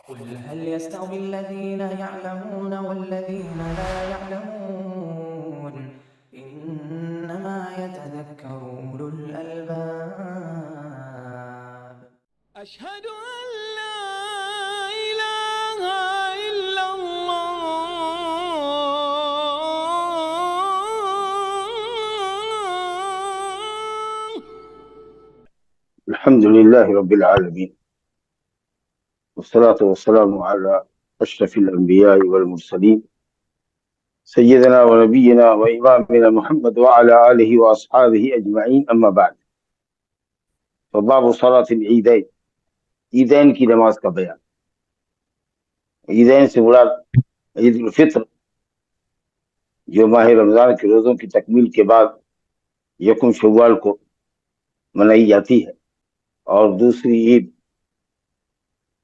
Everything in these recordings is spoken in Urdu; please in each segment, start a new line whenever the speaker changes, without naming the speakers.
قل هل يستوي الذين يعلمون والذين لا يعلمون إنما يتذكر أولو الألباب.
أشهد أن لا إله إلا الله.
الحمد لله رب العالمين، والصلاة والسلام على أشرف الأنبياء والمرسلين سيدنا ونبينا وإمامنا محمد وعلى آله وأصحابه أجمعين، أما بعد، فباب صلاة العيدين، عیدین کی نماز کا بیان۔ عیدین سے مراد عید الفطر جو ماہ رمضان کے روزوں کی تکمیل کے بعد یکم شوال کو منائی جاتی ہے، اور دوسری عید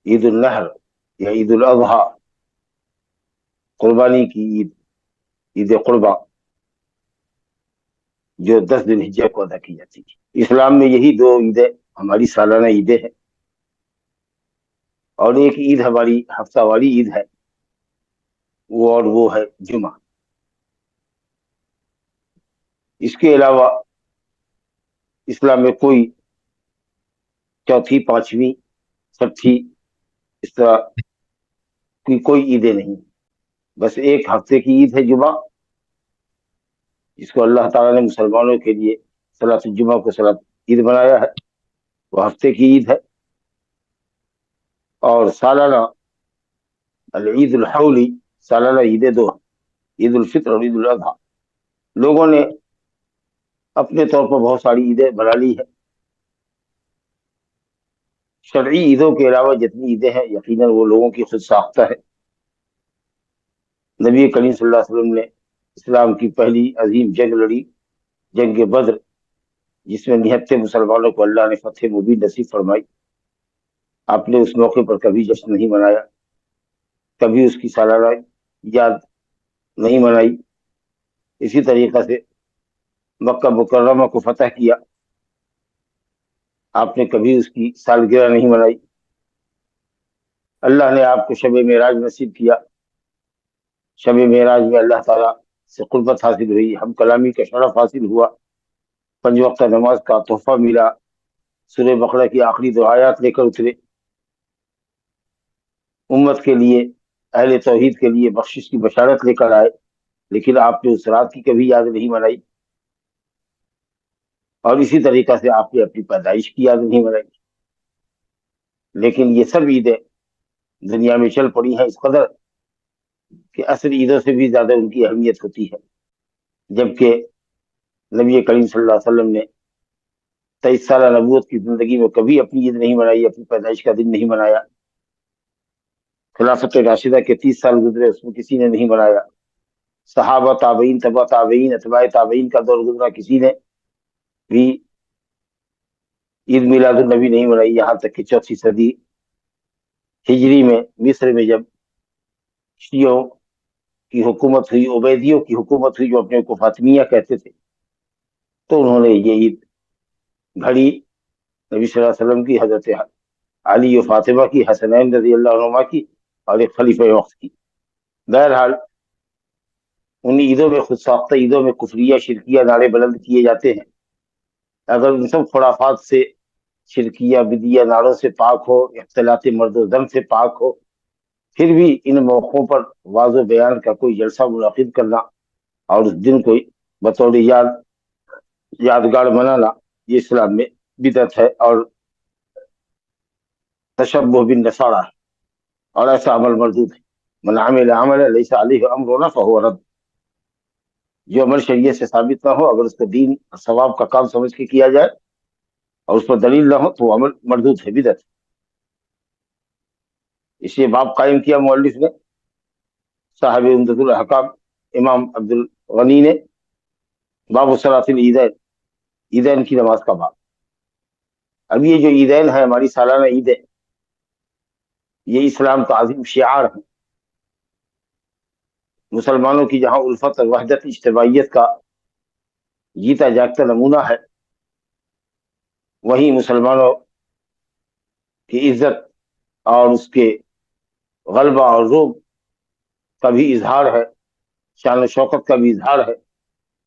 عید النحر یا عید الاضحیٰ، قربانی کی عید، عید قربا، جو 10 ذی الحجہ کو ادا کی جاتی ہے۔ اسلام میں یہی دو عیدیں ہماری سالانہ عیدیں ہیں، اور ایک عید ہماری ہفتہ واری عید ہے، وہ ہے جمعہ۔ اس کے علاوہ اسلام میں کوئی چوتھی، پانچویں، چھٹی، اس طرح کی کوئی عیدیں نہیں، بس ایک ہفتے کی عید ہے جمعہ، جس کو اللہ تعالیٰ نے مسلمانوں کے لیے صلاۃ الجمعہ کو صلاۃ عید بنایا ہے، وہ ہفتے کی عید ہے۔ اور سالانہ العید الحولی، سالانہ عیدیں دو ہیں، عید الفطر اور عید الاضحیٰ۔ لوگوں نے اپنے طور پر بہت ساری عیدیں بنا لی ہیں۔ شرعی عیدوں کے علاوہ جتنی عیدیں ہیں یقیناً وہ لوگوں کی خود ساختہ ہے۔ نبی کریم صلی اللہ علیہ وسلم نے اسلام کی پہلی عظیم جنگ لڑی، جنگ بدر، جس میں 79 مسلمانوں کو اللہ نے فتح مبین نصیب فرمائی۔ آپ نے اس موقع پر کبھی جشن نہیں منایا، کبھی اس کی سالانہ یاد نہیں منائی۔ اسی طریقے سے مکہ مکرمہ کو فتح کیا، آپ نے کبھی اس کی سالگرہ نہیں منائی۔ اللہ نے آپ کو شب معراج نصیب کیا، شب معراج میں اللہ تعالیٰ سے قربت حاصل ہوئی، ہم کلامی کا شرف حاصل ہوا، 5 وقتہ نماز کا تحفہ ملا، سورہ بقرہ کی آخری 2 آیات لے کر اترے، امت کے لیے، اہل توحید کے لیے بخشش کی بشارت لے کر آئے، لیکن آپ نے اس رات کی کبھی یاد نہیں منائی، اور اسی طریقہ سے آپ نے اپنی پیدائش کی یاد نہیں منائی۔ لیکن یہ سب عیدیں دنیا میں چل پڑی ہیں اس قدر کہ اصل عیدوں سے بھی زیادہ ان کی اہمیت ہوتی ہے، جبکہ نبی کریم صلی اللہ علیہ وسلم نے 23 سالہ نبوت کی زندگی میں کبھی اپنی عید نہیں منائی، اپنی پیدائش کا دن نہیں منایا۔ خلافت راشدہ کے 30 سال گزرے، اس میں کسی نے نہیں منایا۔ صحابہ، تابعین، تبع تابعین، اتباع تابعین کا دور گزرا، کسی نے بھی عید میلاد النبی نہیں منائی، یہاں تک کہ 4 صدی ہجری میں مصر میں جب شیعوں کی حکومت ہوئی، عبیدیوں کی حکومت ہوئی جو اپنے کو فاطمیہ کہتے تھے، تو انہوں نے یہ عید گھڑی نبی صلی اللہ علیہ وسلم کی، حضرت علی و فاطمہ کی، حسنین رضی اللہ عنہما کی، اور ایک خلیفہ وقت کی۔ بہرحال ان عیدوں میں، خود ساختہ عیدوں میں کفریہ شرکیہ نعرے بلند کیے جاتے ہیں۔ اگر ان سب خرافات سے، شرکیہ بدیہ نعروں سے پاک ہو، اختلاط مرد و زن سے پاک ہو، پھر بھی ان موقعوں پر واضح بیان کا کوئی جلسہ منعقد کرنا اور اس دن کو بطور یادگار منانا، یہ اسلام میں بدعت ہے اور تشبہ بالنصارى ہے، اور ایسا عمل مردود ہے۔ من عمل عملا لیس علیہ امرنا فہو رد۔ جو عمل شریعت سے ثابت نہ ہو، اگر اس کو دین اور ثواب کا کام سمجھ کے کیا جائے اور اس پر دلیل نہ ہو تو وہ عمل مردود ہے، بدعت ہے۔ اس لیے باب قائم کیا مؤلف نے، صاحب عمدۃ الاحکام امام عبد الغنی نے، باب صلاۃ العیدین، عیدین کی نماز کا باب۔ اب یہ جو عیدین ہے ہماری سالانہ عیدیں، یہ اسلام کا عظیم شعار ہے، مسلمانوں کی جہاں الفت اور وحدت، اجتماعیت کا جیتا جاگتا نمونہ ہے، وہیں مسلمانوں کی عزت اور اس کے غلبہ اور روب کا بھی اظہار ہے، شان و شوکت کا بھی اظہار ہے۔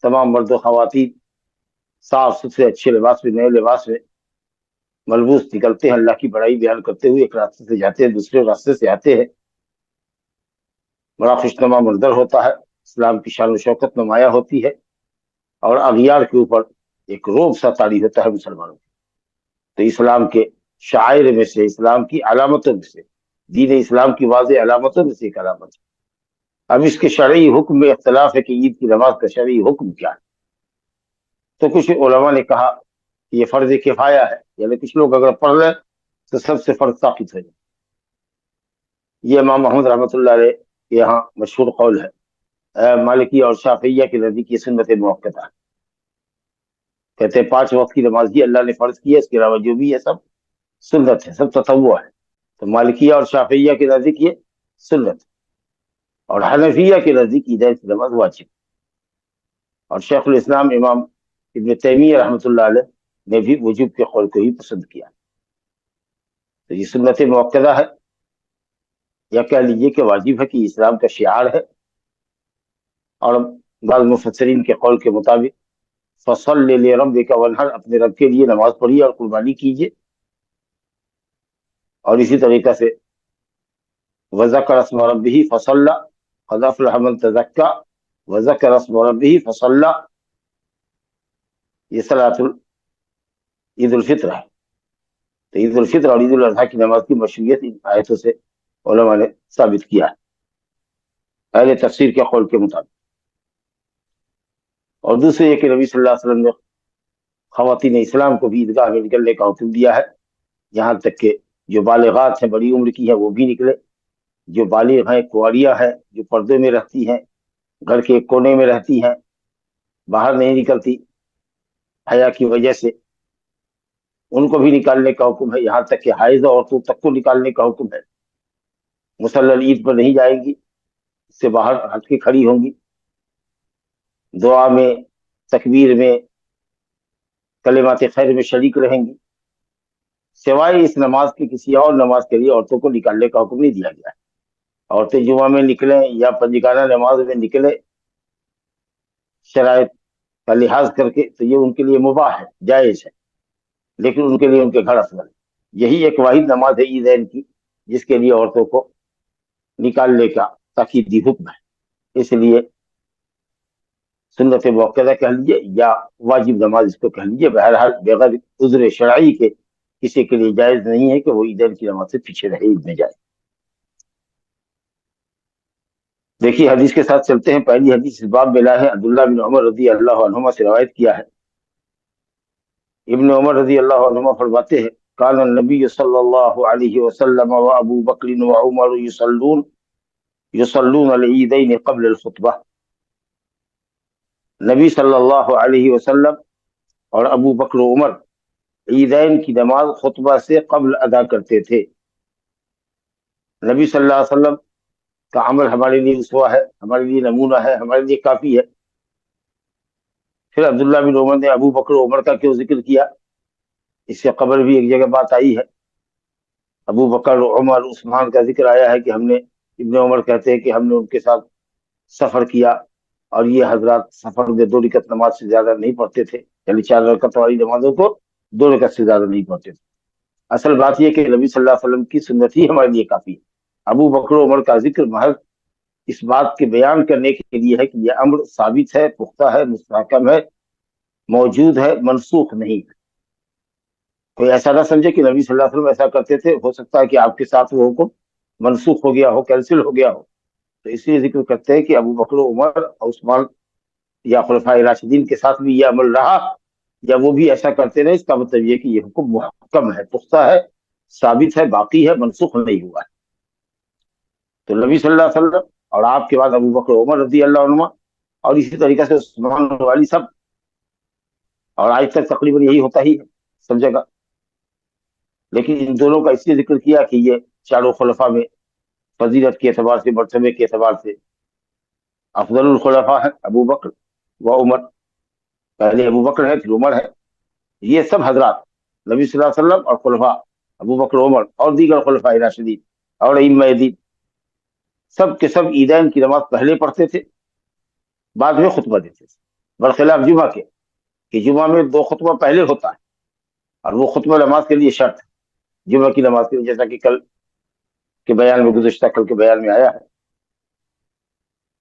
تمام مرد و خواتین صاف ستھرے اچھے لباس میں، نئے لباس میں ملبوس نکلتے ہیں، اللہ کی بڑائی بیان کرتے ہوئے، ایک راستے سے جاتے ہیں دوسرے راستے سے آتے ہیں۔ بڑا خوشنما منظر ہوتا ہے، اسلام کی شان و شوکت نمایاں ہوتی ہے، اور اغیار کے اوپر ایک روب سا طاری ہوتا ہے مسلمانوں کا۔ تو اسلام کے شاعر میں سے، اسلام کی علامتوں میں سے، دین اسلام کی واضح علامتوں میں سے ایک علامت ہے۔ اب اس کے شرعی حکم میں اختلاف ہے کہ عید کی نماز کا شرعی حکم کیا ہے۔ تو کچھ علماء نے کہا کہ یہ فرض کفایہ ہے، یعنی کچھ لوگ اگر پڑھ لیں تو سب سے فرض ثابت ہو جائے۔ یہ امام محمد رحمۃ اللہ علیہ کے یہاں مشہور قول ہے۔ مالکی اور شافعیہ کے نزدیک یہ سنت موقتہ ہے، کہتے ہیں 5 وقت کی نماز ہی اللہ نے فرض کی ہے، اس کے علاوہ جو بھی ہے سب سنت ہے، سب تطوع ہے۔ تو مالکیہ اور شافعیہ کے نزدیک یہ سنت، اور حنفیہ کے نزدیک عیدین کی نماز واجب، اور شیخ الاسلام امام ابن تیمیہ رحمۃ اللہ علیہ نے بھی وجوب کے قول کو ہی پسند کیا۔ تو یہ سنت موقتہ ہے، یا کہہ لیجیے کہ واجب ہے، کہ اسلام کا شعار ہے۔ اور بعض مفسرین کے قول کے مطابق فَصَلِّ لِرَبِّكَ وَانْحَرْ، اپنے رب کے لیے نماز پڑھیے اور قربانی کیجیے۔ اور اسی طریقہ سے وَذَكَرَ اسْمَ رَبِّهِ فَصَلَّى قَدْ أَفْلَحَ مَن تَزَكَّى وَذَكَرَ اسْمَ رَبِّهِ فَصَلَّى، یہ صلاۃ عید الفطر ہے۔ تو عید الفطر اور عید الاضحیٰ کی نماز کی مشروعیت ان آیتوں سے علماء نے ثابت کیا ہے، اہل تفسیر کے قول کے مطابق۔ اور دوسرے یہ کہ نبی صلی اللہ علیہ وسلم نے خواتین اسلام کو بھی عیدگاہ میں نکلنے کا حکم دیا ہے، یہاں تک کہ جو بالغات ہیں، بڑی عمر کی ہیں، وہ بھی نکلے۔ جو بالغ ہیں، کنواریاں ہیں، جو پردے میں رہتی ہیں، گھر کے ایک کونے میں رہتی ہیں، باہر نہیں نکلتی حیا کی وجہ سے، ان کو بھی نکالنے کا حکم ہے۔ یہاں تک کہ حائض عورتوں تک کو نکالنے کا حکم ہے۔ مصلی عید پر نہیں جائیں گی، اس سے باہر ہٹ کے کھڑی ہوں گی، دعا میں، تکبیر میں، کلمات خیر میں شریک رہیں گی، سوائے اس نماز کے کسی اور نماز کے لیے عورتوں کو نکالنے کا حکم نہیں دیا گیا ہے۔ عورتیں جمعہ میں نکلیں یا پنجگانہ نماز میں نکلیں شرائط کا لحاظ کر کے، تو یہ ان کے لیے مباح ہے، جائز ہے، لیکن ان کے لیے ان کے گھر افضل ہے۔ یہی ایک واحد نماز ہے عیدین کی جس کے لیے عورتوں کو نکالنے کا تاکیدی حکم ہے۔ اس لیے سنت موقتہ کہہ لیجیے یا واجب نماز اس کو کہہ لیجیے، بہرحال بغیر عذر شرعی کے کسی کے لیے جائز نہیں ہے کہ وہ عیدین کی نماز سے پیچھے رہے، عید میں جائے۔ دیکھیے حدیث کے ساتھ چلتے ہیں۔ پہلی حدیث اس باب میں لا ہے، عبداللہ بن عمر رضی اللہ عنہما سے روایت کیا ہے۔ ابن عمر رضی اللہ عنہما فرماتے ہیں کان النبی صلی اللہ علیہ وسلم و ابو بکر و عمر یصلون العیدین قبل الخطبہ، نبی صلی اللہ علیہ وسلم اور ابو بکر و عمر عیدین کی نماز خطبہ سے قبل ادا کرتے تھے۔ نبی صلی اللہ علیہ وسلم کا عمل ہمارے لیے اسوہ ہے، ہمارے لیے نمونہ ہے، ہمارے لیے کافی ہے۔ پھر عبداللہ بن عمر نے ابو بکر و عمر کا کیوں ذکر کیا؟ اس سے قبل بھی ایک جگہ بات آئی ہے، ابو بکر عمر عثمان کا ذکر آیا ہے کہ ہم نے، ابن عمر کہتے ہیں کہ ہم نے ان کے ساتھ سفر کیا، اور یہ حضرات سفر میں 2 رکعت نماز سے زیادہ نہیں پڑھتے تھے، یعنی 4 رکعت والی نمازوں کو 2 رکعت سے زیادہ نہیں پڑھتے تھے۔ اصل بات یہ کہ نبی صلی اللہ علیہ وسلم کی سنت ہی ہمارے لیے کافی ہے۔ ابو بکر و عمر کا ذکر محض اس بات کے بیان کرنے کے لیے ہے کہ یہ امر ثابت ہے، پختہ ہے، مستحکم ہے، موجود ہے، منسوخ نہیں ہے۔ کوئی ایسا نہ سمجھے کہ نبی صلی اللہ علیہ وسلم ایسا کرتے تھے، ہو سکتا ہے کہ آپ کے ساتھ وہ حکم منسوخ ہو گیا ہو، کینسل ہو گیا ہو، تو اس لیے ذکر کرتے ہیں کہ ابو بکر و عمر اور عثمان یا خلفائے راشدین کے ساتھ بھی یہ عمل رہا، یا وہ بھی ایسا کرتے رہے، اس کا مطلب یہ کہ یہ حکم محکم ہے، پختہ ہے، ثابت ہے، باقی ہے، منسوخ نہیں ہوا ہے۔ تو نبی صلی اللہ علیہ وسلم اور آپ کے بعد ابو بکر عمر رضی اللہ عنہ، اور اسی طریقے سے عثمان والی سب، اور آج تک تقریباً یہی ہوتا ہی ہے سب جگہ، لیکن ان دونوں کا اس لیے ذکر کیا کہ یہ چاروں خلفاء میں فضیلت کے اعتبار سے، مرتبے کے اعتبار سے افضل الخلفاء ہے ابو بکر و عمر، پہلے ابو بکر ہے پھر عمر ہے۔ یہ سب حضرات نبی صلی اللہ علیہ وسلم اور خلفاء ابو بکر عمر اور دیگر خلفاء راشدین اور ائمہ دین سب کے سب عیدین کی نماز پہلے پڑھتے تھے، بعد میں خطبہ دیتے تھے، برخلاف جمعہ کے کہ جمعہ میں 2 خطبہ پہلے ہوتا ہے، اور وہ خطبہ نماز کے لیے شرط ہے جمعہ کی نماز کے لیے، جیسا کہ کل کے بیان میں گزشتہ کل کے بیان میں آیا ہے.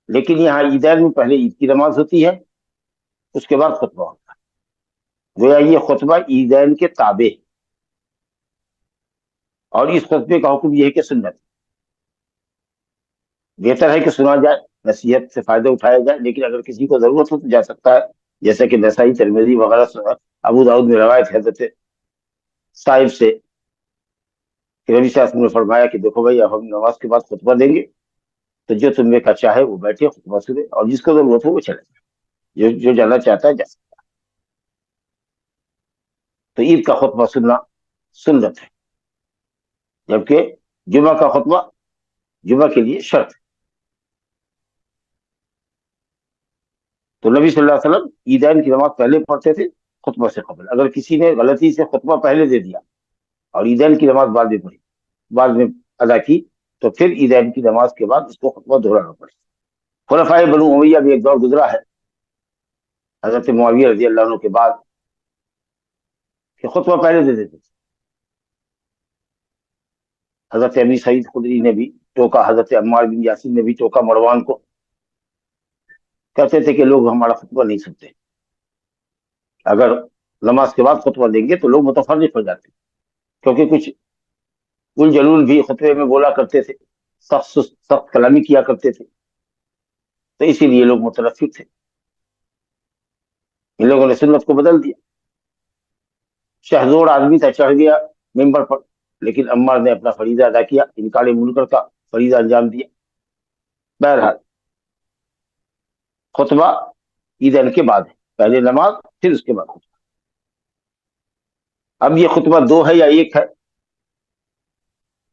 لیکن یہاں عیدین میں پہلے عید کی نماز ہوتی ہے، اس کے بعد خطبہ ہوتا ہے. گویا یہ خطبہ عیدین کے تابع ہے، اور اس خطبے کا حکم یہ ہے کہ سنت بہتر ہے کہ سنا جائے، نصیحت سے فائدہ اٹھایا جائے، لیکن اگر کسی کو ضرورت ہو تو جا سکتا ہے، جیسا کہ نسائی، ترمذی وغیرہ، ابو داؤد میں روایت ہے حضرت صاحب سے کہ نبی صلی اللہ علیہ وسلم نے فرمایا کہ دیکھو بھائی، اب ہم نماز کے بعد خطبہ دیں گے، تو جو تم میں کا چاہے وہ بیٹھے خطبہ سنے، اور جس کو ضرورت ہو وہ چلے جائے، جو جانا چاہتا ہے جا سکتا ہے. تو عید کا خطبہ سننا سنت ہے، جبکہ جمعہ کا خطبہ جمعہ کے لیے شرط ہے. تو نبی صلی اللہ علیہ وسلم عیدین کی نماز پہلے پڑھتے تھے خطبہ سے قبل. اگر کسی نے غلطی سے خطبہ پہلے دے دیا اور عیدین کی نماز بعد میں پڑھی، بعد میں ادا کی، تو پھر عیدین کی نماز کے بعد اس کو خطبہ دہرانا پڑے. خلفائے بنو امیہ میں ایک دور گزرا ہے حضرت معاویہ رضی اللہ عنہ کے بعد کہ خطبہ پہلے دے دیتے تھے. حضرت ابی سعید خدری نے بھی ٹوکا، حضرت عمار بن یاسر نے بھی ٹوکا مروان کو، کہتے تھے کہ لوگ ہمارا خطبہ نہیں سنتے، اگر نماز کے بعد خطبہ دیں گے تو لوگ متفرق ہو جاتے، کیونکہ کچھ الجلول بھی خطبے میں بولا کرتے تھے، سخت کلامی کیا کرتے تھے، تو اسی لیے لوگ متنفر تھے. ان لوگوں نے سنت کو بدل دیا. شہزور آدمی تھا، چڑھ گیا ممبر پر، لیکن عمار نے اپنا فریضہ ادا کیا، انکار منکر کا فریضہ انجام دیا. بہرحال خطبہ عیدین کے بعد ہے، پہلے نماز پھر اس کے بعد خطبہ. اب یہ خطبہ 2 ہے یا 1 ہے؟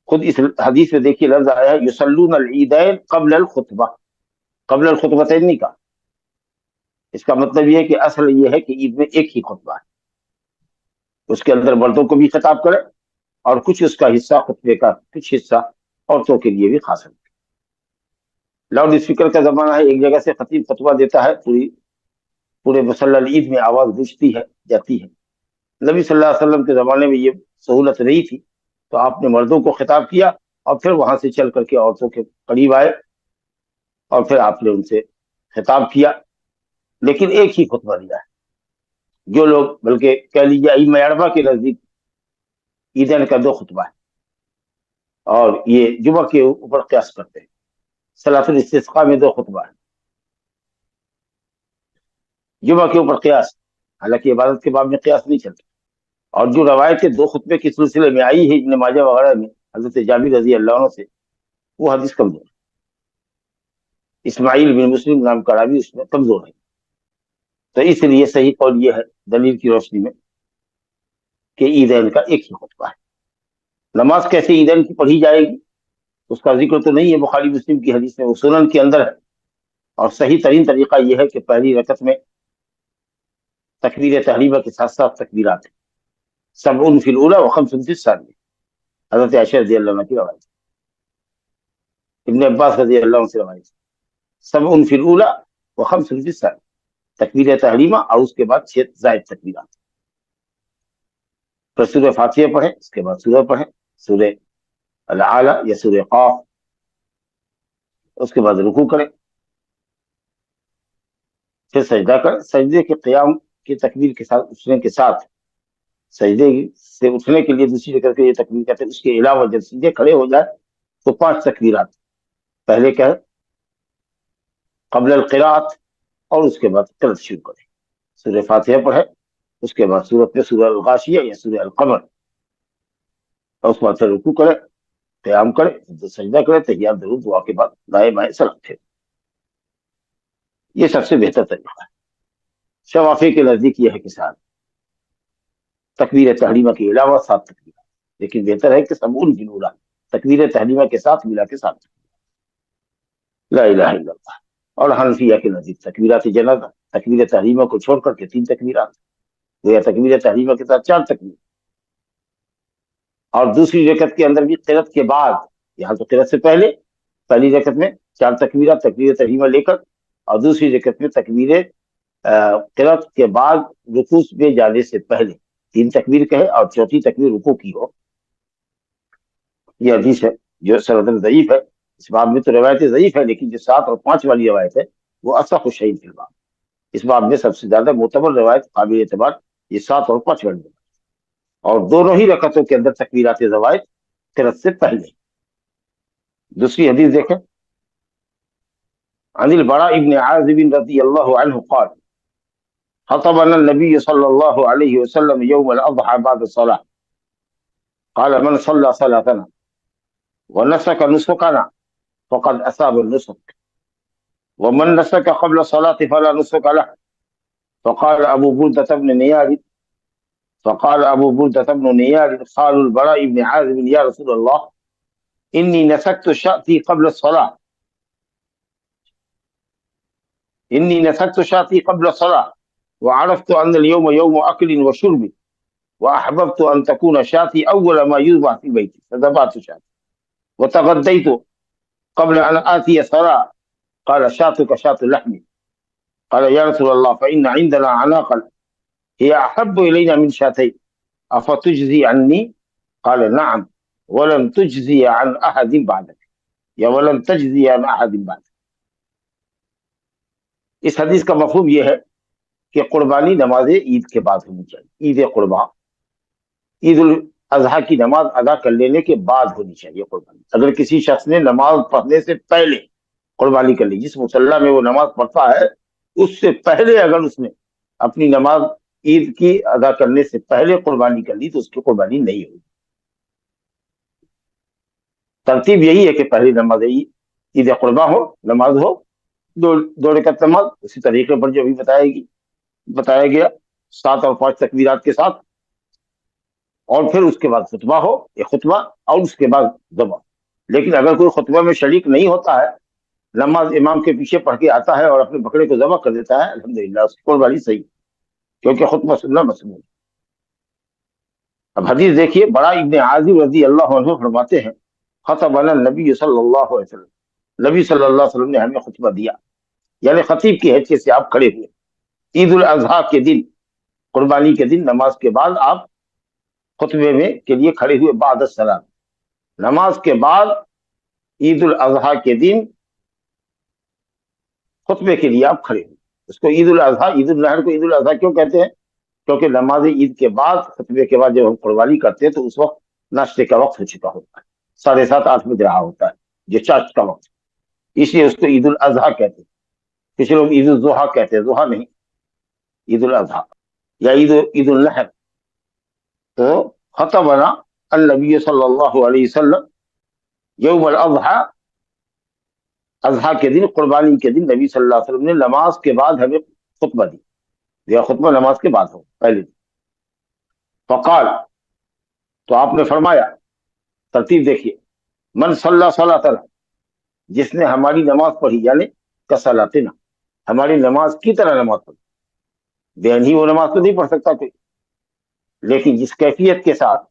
خود اس حدیث میں دیکھیے لفظ آیا ہے یصلون العیدین قبل الخطبہ، قبل الخطبتین نہیں کہا. اس کا مطلب یہ ہے کہ اصل یہ ہے کہ عید میں ایک ہی خطبہ ہے، اس کے اندر مردوں کو بھی خطاب کرے اور کچھ اس کا حصہ، خطبے کا کچھ حصہ عورتوں کے لیے بھی خاص ہے. لاؤڈ اسپیکر کا زمانہ ہے، ایک جگہ سے خطیب خطبہ دیتا ہے، پورے مصلی العید میں آواز گونجتی ہے جاتی ہے. نبی صلی اللہ علیہ وسلم کے زمانے میں یہ سہولت نہیں تھی، تو آپ نے مردوں کو خطاب کیا اور پھر وہاں سے چل کر کے عورتوں کے قریب آئے اور پھر آپ نے ان سے خطاب کیا، لیکن ایک ہی خطبہ دیا ہے. جو لوگ بلکہ کہہ لیجیے ائمہ اربعہ کے نزدیک عیدین کا 2 خطبہ ہے، اور یہ جمعہ کے اوپر قیاس کرتے ہیں. صلاۃ الاستسقاء میں 2 خطبہ ہے، جمعہ کے اوپر قیاس، حالانکہ عبادت کے باب میں قیاس نہیں چلتا. اور جو روایتیں 2 خطبے کے سلسلے میں آئی ہے ابن ماجہ وغیرہ میں حضرت جابر رضی اللہ عنہ سے، وہ حدیث کمزور ہے. اسماعیل بن مسلم نام کا راوی اس میں کمزور ہے. تو اس لیے صحیح قول یہ ہے دلیل کی روشنی میں کہ عیدین کا ایک ہی خطبہ ہے. نماز کیسے عیدین کی پڑھی جائے گی اس کا ذکر تو نہیں ہے بخاری مسلم کی حدیث میں، وہ سنن کے اندر ہے. اور صحیح ترین طریقہ یہ ہے کہ پہلی رکعت میں تکبیر تحریمہ کے ساتھ ساتھ تکبیرات ہیں، 7 فی الاولی و 5 فی الثانیہ، حضرت عائشہ رضی اللہ عنہ کی روایت، ابن عباس رضی اللہ عنہ سے روایت، 7 فی الاولی و 5 فی الثانیہ، تکبیر تحریمہ اور اس کے بعد 6 زائد تکبیرات. پھر سورہ فاتحہ پڑھیں، اس کے بعد سورہ پڑھیں، سورہ الاعلی یا سورہ قاف، اس کے بعد رکوع کریں، پھر سجدہ کریں. سجدے کے قیام کی تکبیر کے ساتھ اٹھنے کے ساتھ، سجدے سے اٹھنے کے لیے دوسری رکعت کے یہ تکبیر کہتے ہیں. اس کے علاوہ جب سیدھے کھڑے ہو جائے تو 5 تکبیرات، پہلے کیا ہے قبل القراءت، اور اس کے بعد قرأت شروع کریں. سورہ فاتحہ پڑھیں، اس کے بعد سورت میں سورہ الغاشیہ یا سورہ القمر، اور اس کے بعد پھر رکوع کریں، قیام کریں، سجدہ کریں، تحیات درود دعا کے بعد دائیں بائیں سلام پھیریں. یہ سب سے بہتر طریقہ ہے. شوافی کے نزدیک یہ ہے کہ ساتھ تکبیر تحریمہ کے علاوہ 7 تکبیرات، لیکن بہتر ہے کہ 7 فی الاولی، تکبیر تحریمہ کے ساتھ ملا کے 7 لا الہ الا اللہ. اور حنفیہ کے نزدیک تکبیرات جنازہ، تکبیر تحریمہ کو چھوڑ کر کے 3 تکبیرات، یا تکبیر تحریمہ کے ساتھ 4 تکبیر. اور دوسری رکعت کے اندر بھی قرأت کے بعد، یہاں تو قرأت سے پہلے پہلی رکعت میں 4 تکبیرات تکبیر تحریمہ لے کر، اور دوسری رکعت میں تکبیر قرات کے بعد رکوع میں جانے سے پہلے 3 تکبیر کہے اور چوتھی تکبیر رکوع کی ہو۔ یہ حدیث ہے جو سند ضعیف ہے، اس باب میں تو روایت ضعیف ہے، لیکن جو 7 اور 5 والی روایت ہے وہ اصح الشیء فی الباب، اس باب میں سب سے زیادہ معتبر روایت قابل اعتبار یہ 7 اور 5 والی، اور دونوں ہی رکعتوں کے اندر تکبیرات زوائد قرات سے پہلے۔ دوسری حدیث دیکھیں، عن البراء بن عازب رضی اللہ عنہ قال خطبنا النبي صلى الله عليه وسلم يوم الأضحى بعد الصلاة قال من صلى صلاتنا ونسك نسكنا فقد أصاب النسك ومن نسك قبل الصلاة فلا نسك له فقال أبو بردة بن نيار قال البراء بن عازب يا رسول الله إني نسكت شأتي قبل الصلاة وعرفت أن اليوم يوم أكل وشرب وأحببت أن تكون شاتي أول ما يذبح في بيتي فذبحت شاتي وتغديت قبل أن آتي الصلاة قال شاتك شات اللحم قال يا رسول الله فإن عندنا عناقا هي أحب إلينا من شاتين أفتجزي عني قال نعم ولن تجزي عن أحد بعدك یا ولن تجزي عن أحد بعدك۔ اس حدیث کا مفہوم یہ ہے کہ قربانی نماز عید کے بعد ہونی چاہیے، عید قربا، عید الاضحیٰ کی نماز ادا کر لینے کے بعد ہونی چاہیے قربانی۔ اگر کسی شخص نے نماز پڑھنے سے پہلے قربانی کر لی، جس مصلی میں وہ نماز پڑھتا ہے اس سے پہلے اگر اس نے اپنی نماز عید کی ادا کرنے سے پہلے قربانی کر لی تو اس کی قربانی نہیں ہوگی۔ ترتیب یہی ہے کہ پہلی نماز عید قربا ہو، نماز ہو، دو رکعت نماز اسی طریقے پر جو ابھی بتایا گیا 7 اور 5 تکبیرات کے ساتھ، اور پھر اس کے بعد خطبہ ہو، ایک خطبہ اور اس کے بعد ذبح۔ لیکن اگر کوئی خطبہ میں شریک نہیں ہوتا ہے، نماز امام کے پیچھے پڑھ کے آتا ہے اور اپنے بکرے کو ذبح کر دیتا ہے، الحمدللہ اس کی قربانی صحیح، کیونکہ خطبہ سننا مسنون۔ اب حدیث دیکھیے، براء ابن عازب رضی اللہ عنہ فرماتے ہیں خطبنا النبی صلی اللہ علیہ وسلم، نبی صلی اللہ علیہ وسلم نے ہمیں خطبہ دیا، یعنی خطیب کی حیثیت سے آپ کھڑے ہوئے عید الاضحیٰ کے دن، قربانی کے دن نماز کے بعد آپ خطبے میں کے لیے کھڑے ہوئے، بعد السلام، نماز کے بعد عید الاضحیٰ کے دن خطبے کے لیے آپ کھڑے ہوئے۔ اس کو عید الاضحیٰ، عید النحر کو عید الاضحیٰ کیوں کہتے ہیں؟ کیونکہ نماز عید کے بعد خطبے کے بعد جب ہم قربانی کرتے ہیں تو اس وقت ناشتے کا وقت ہو چکا ہوتا ہے، 7:30 8 بج رہا ہوتا ہے، جو چاشت کا وقت، اس لیے اس کو عید الاضحیٰ کہتے ہیں۔ کچھ لوگ عید الضحیٰ کہتے ہیں، ضحیٰ نہیں، عید الاضحیٰ یا عید النحر۔ تو خطبنا النبی صلی اللہ علیہ وسلم یوم الاضحیٰ، اضحیٰ کے دن، قربانی کے دن نبی صلی اللہ علیہ وسلم نے نماز کے بعد ہمیں خطبہ دی، یا خطبہ نماز کے بعد ہو، پہلے دن۔ فقال، تو آپ نے فرمایا، ترتیب دیکھیے، من صلی صلاتنا، جس نے ہماری نماز پڑھی، یعنی کصلاتنا، ہماری نماز کی طرح نماز پڑھی، بے ہی وہ نماز تو نہیں پڑھ سکتا کوئی، لیکن جس کیفیت کے ساتھ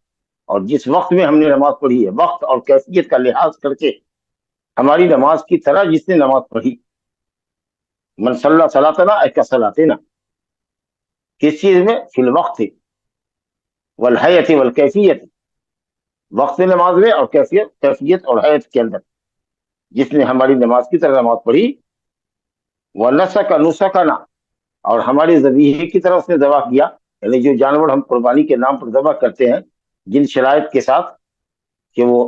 اور جس وقت میں ہم نے نماز پڑھی ہے، وقت اور کیفیت کا لحاظ کر کے ہماری نماز کی طرح جس نے نماز پڑھی، من صلی صلاتنا اے کصلاتنا، کس چیز میں؟ فی الوقت والحیت والکیفیت، وقت نماز میں اور کیفیت اور حیت کے اندر جس نے ہماری نماز کی طرح نماز پڑھی، وَنَسَكَ نُسَكَنَا، اور ہمارے ذبیحے کی طرح اس نے ذبح کیا، یعنی جو جانور ہم قربانی کے نام پر ذبح کرتے ہیں، جن شرائط کے ساتھ کہ وہ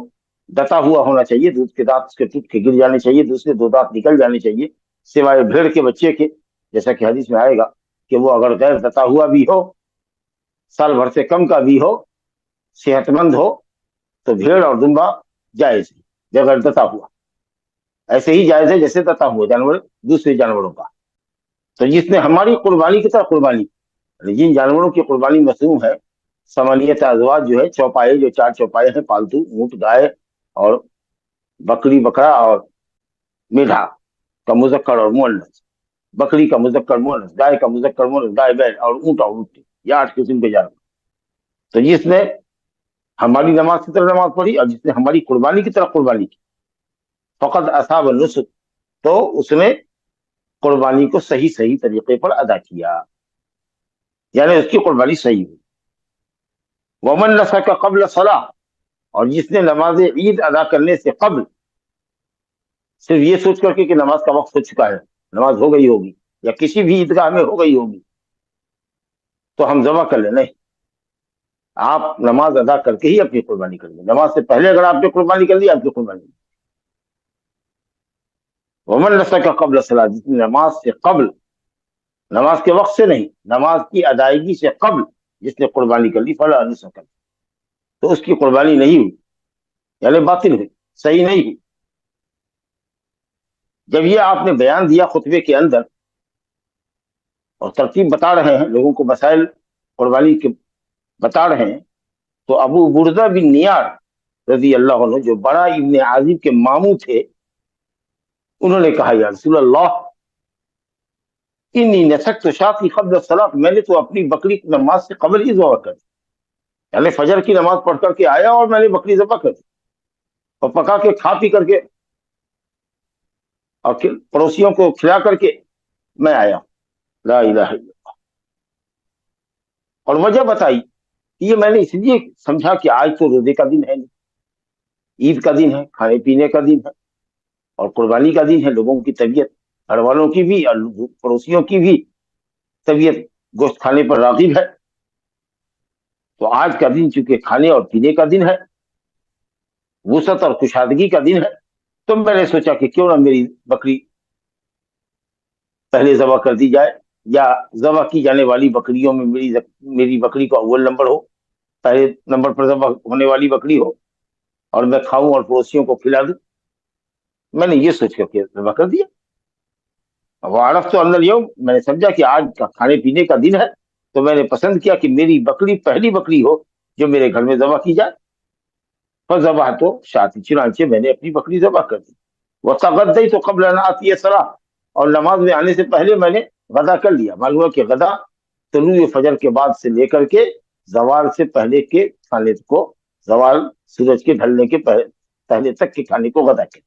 دتا ہوا ہونا چاہیے، دودھ کے دانت اس کے ٹوٹ کے گر جانے چاہیے، دوسرے 2 دانت نکل جانے چاہیے، سوائے بھیڑ کے بچے کے، جیسا کہ حدیث میں آئے گا کہ وہ اگر غیر دتا ہوا بھی ہو، سال بھر سے کم کا بھی ہو، صحت مند ہو، تو بھیڑ اور دمبا جائز ہے بغیر دتا ہوا، ایسے ہی جائز ہے جیسے دتا ہوا جانور دوسرے جانوروں کا۔ تو جس نے ہماری قربانی کی طرح قربانی، جن جانوروں کی قربانی مصنوع ہے، ثمانیت ازواج جو ہے، چوپائے، جو 4 چوپائے ہیں پالتو، اونٹ، گائے اور بکری، بکرا اور میڈھا کا مذکر اور مؤنث، بکری کا مذکر مؤنث، گائے کا مذکر مؤنث، گائے بیل، اور اونٹ اور اونٹ، یہ 8 قسم کے جانور۔ تو جس نے ہماری نماز کی طرح نماز پڑھی اور جس نے ہماری قربانی کی طرح قربانی کی، فقد اصاب النسک، تو اس نے قربانی کو صحیح صحیح طریقے پر ادا کیا، یعنی اس کی قربانی صحیح ہوئی۔ ومن نسک قبل صلاح، اور جس نے نماز عید ادا کرنے سے قبل صرف یہ سوچ کر کے کہ نماز کا وقت ہو چکا ہے، نماز ہو گئی ہوگی یا کسی بھی عیدگاہ میں ہو گئی ہوگی تو ہم ذبح کر لیں، نہیں، آپ نماز ادا کر کے ہی اپنی قربانی کر لیں۔ نماز سے پہلے اگر آپ نے قربانی کر لی، آپ کی قربانی نہیں۔ ومن نسک قبل صلاح، جس نے نماز سے قبل، نماز کے وقت سے نہیں، نماز کی ادائیگی سے قبل جس نے قربانی کر لی، فلا نسک، تو اس کی قربانی نہیں ہوئی، یعنی باطل ہوئی، صحیح نہیں ہوئی۔ جب یہ آپ نے بیان دیا خطبے کے اندر اور ترتیب بتا رہے ہیں، لوگوں کو مسائل قربانی کے بتا رہے ہیں، تو ابو بردہ بن نیار رضی اللہ عنہ، جو بڑا ابن عازب کے ماموں تھے، انہوں نے کہا یا رسول اللہ انی نسکت شاتی قبل الصلاۃ، میں نے تو اپنی بکری نماز سے قبل ہی ذبح کر دی، یعنی فجر کی نماز پڑھ کر کے آیا اور میں نے بکری ذبح کر دی اور پکا کے کھا پی کر کے اور پڑوسیوں کو کھلا کر کے میں آیا۔ لا الہ الا اللہ۔ اور وجہ بتائی کہ یہ میں نے اس لیے سمجھا کہ آج تو روزے کا دن ہے نہیں، عید کا دن ہے، کھانے پینے کا دن ہے اور قربانی کا دن ہے، لوگوں کی طبیعت، گھر والوں کی بھی اور پڑوسیوں کی بھی طبیعت گوشت کھانے پر راغب ہے، تو آج کا دن چونکہ کھانے اور پینے کا دن ہے، وسعت اور کشادگی کا دن ہے، تو میں نے سوچا کہ کیوں نہ میری بکری پہلے ذبح کر دی جائے، یا ذبح کی جانے والی بکریوں میں میری بکری کو اول نمبر ہو، پہلے نمبر پر ذبح ہونے والی بکری ہو اور میں کھاؤں اور پڑوسیوں کو کھلا دوں۔ میں نے یہ سوچ کر کے ذبح کر دیا۔ وعرفت ان اليوم، میں نے سمجھا کہ آج کا کھانے پینے کا دن ہے، تو میں نے پسند کیا کہ میری بکری پہلی بکری ہو جو میرے گھر میں ذبح کی جائے۔ فذبح تو شاتی، چنانچہ میں نے اپنی بکری ذبح کر دی۔ وتغدیت قبل ان آتی الصلاۃ، اور نماز میں آنے سے پہلے میں نے غدا کر لیا۔ معلوم ہے کہ غدا طلوع فجر کے بعد سے لے کر کے زوال سے پہلے کے کھانے کو، زوال سورج کے ڈھلنے کے پہلے تک کے کھانے کو غدا کیا۔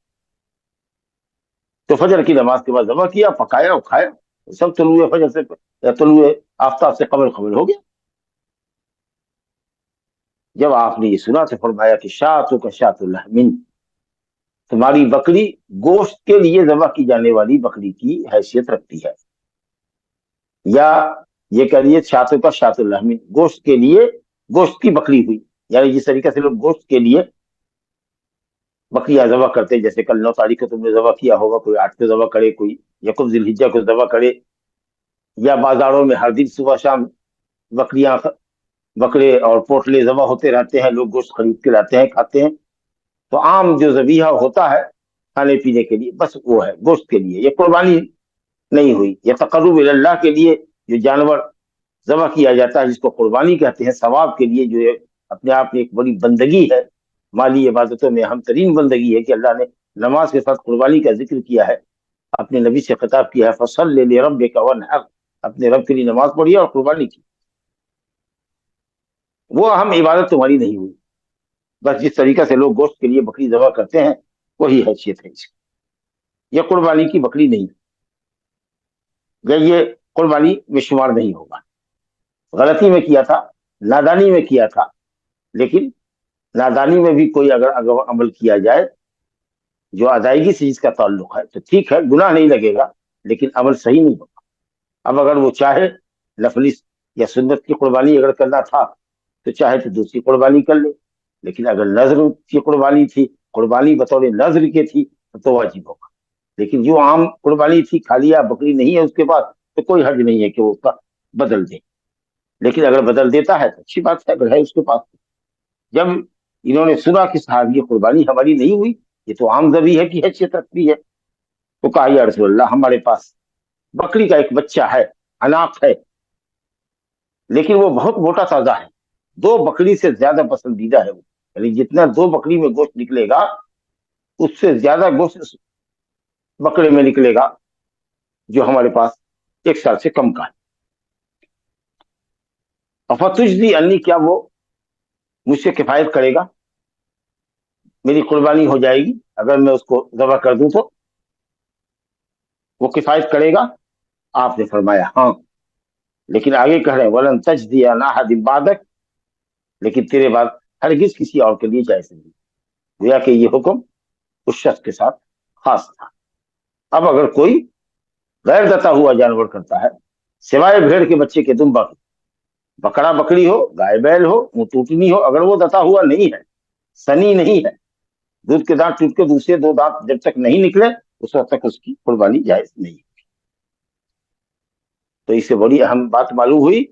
تو فجر کی نماز کے بعد ذبح کیا، پکایا اور کھایا، سب طلوع فجر سے یا طلوع آفتاب سے قبل ہو گیا۔ جب آپ نے یہ سنا تو فرمایا کہ شاتو کا شات اللحم، تمہاری بکری گوشت کے لیے ذبح کی جانے والی بکری کی حیثیت رکھتی ہے، یا یہ کہیے شاتو کا شات اللحم، گوشت کے لیے گوشت کی بکری ہوئی، یعنی جس طریقے سے لوگ گوشت کے لیے بکریاں ذبح کرتے، جیسے کل 9 تاریخ کو تم نے ذبح کیا ہوگا، کوئی 8 کو ذبح کرے، کوئی یکم ذی الحجہ کو ذبح کرے، یا بازاروں میں ہر دن صبح شام بکریاں، بکرے اور پوٹلے ذبح ہوتے رہتے ہیں، لوگ گوشت خرید کے لاتے ہیں، کھاتے ہیں۔ تو عام جو ذبیحہ ہوتا ہے کھانے پینے کے لیے، بس وہ ہے گوشت کے لیے، یہ قربانی نہیں ہوئی۔ یہ تقرب اللہ کے لیے جو جانور ذبح کیا جاتا ہے، جس کو قربانی کہتے ہیں، ثواب کے لیے، جو اپنے آپ میں ایک بڑی بندگی ہے، مالی عبادتوں میں اہم ترین بندگی ہے کہ اللہ نے نماز کے ساتھ قربانی کا ذکر کیا ہے، اپنے نبی سے خطاب کیا ہے، فصل لربک وانحر، اپنے رب کے لیے نماز پڑھی اور قربانی کی۔ وہ اہم عبادت تمہاری نہیں ہوئی، بس جس طریقے سے لوگ گوشت کے لیے بکری ذبح کرتے ہیں وہی حیثیت ہے اس کی، یہ قربانی کی بکری نہیں، یہ قربانی میں شمار نہیں ہوگا۔ غلطی میں کیا تھا، نادانی میں کیا تھا، لیکن نادانی میں بھی کوئی اگر عمل کیا جائے جو ادائیگی سے جس کا تعلق ہے تو ٹھیک ہے، گناہ نہیں لگے گا، لیکن عمل صحیح نہیں ہوگا۔ اب اگر وہ چاہے نفلی یا سنت کی قربانی اگر کرنا تھا تو چاہے تو دوسری قربانی کر لے، لیکن اگر نذر کی قربانی تھی، قربانی بطور نذر کے تھی تو واجب ہوگا، لیکن جو عام قربانی تھی، کھا لیا، بکری نہیں ہے اس کے بعد، تو کوئی حرج نہیں ہے کہ وہ اس کا بدل دے، لیکن اگر بدل دیتا ہے تو اچھی بات ہے، اگر ہے اس کے پاس۔ جب انہوں نے سنا کہ صاحب یہ قربانی ہماری نہیں ہوئی، یہ تو عام ذبیحہ کی حیثیت رکھتی ہے، تو کہا یا رسول اللہ ہمارے پاس بکری کا ایک بچہ ہے، اناق ہے، لیکن وہ بہت موٹا تازہ ہے، 2 بکری سے زیادہ پسندیدہ ہے وہ، یعنی جتنا 2 بکری میں گوشت نکلے گا اس سے زیادہ گوشت بکرے میں نکلے گا جو ہمارے پاس 1 سال سے کم کا ہے۔ افتجزی انی، کیا وہ مجھ سے کفایت کرے گا؟ میری قربانی ہو جائے گی اگر میں اس کو ذبح کر دوں تو وہ کفایت کرے گا؟ آپ نے فرمایا ہاں، لیکن آگے کہہ رہے ہیں وَلَن تَجْزِيَ عَنْ أَحَدٍ بَعْدَكَ، لیکن تیرے بعد ہرگز کسی اور کے لیے جائز نہیں۔ گویا کہ یہ حکم اس شخص کے ساتھ خاص تھا۔ اب اگر کوئی غیر دتا ہوا جانور کرتا ہے سوائے بھیڑ کے بچے کے دمبا کے، بکرا بکری ہو، گائے بیل ہو، اونٹنی ہو، اگر وہ دتا ہوا نہیں ہے، سنی نہیں ہے، دودھ کے دانت ٹوٹ کے دوسرے دو دانت جب تک نہیں نکلے اس وقت تک اس کی قربانی جائز نہیں ہے۔ تو اس سے بڑی اہم بات معلوم ہوئی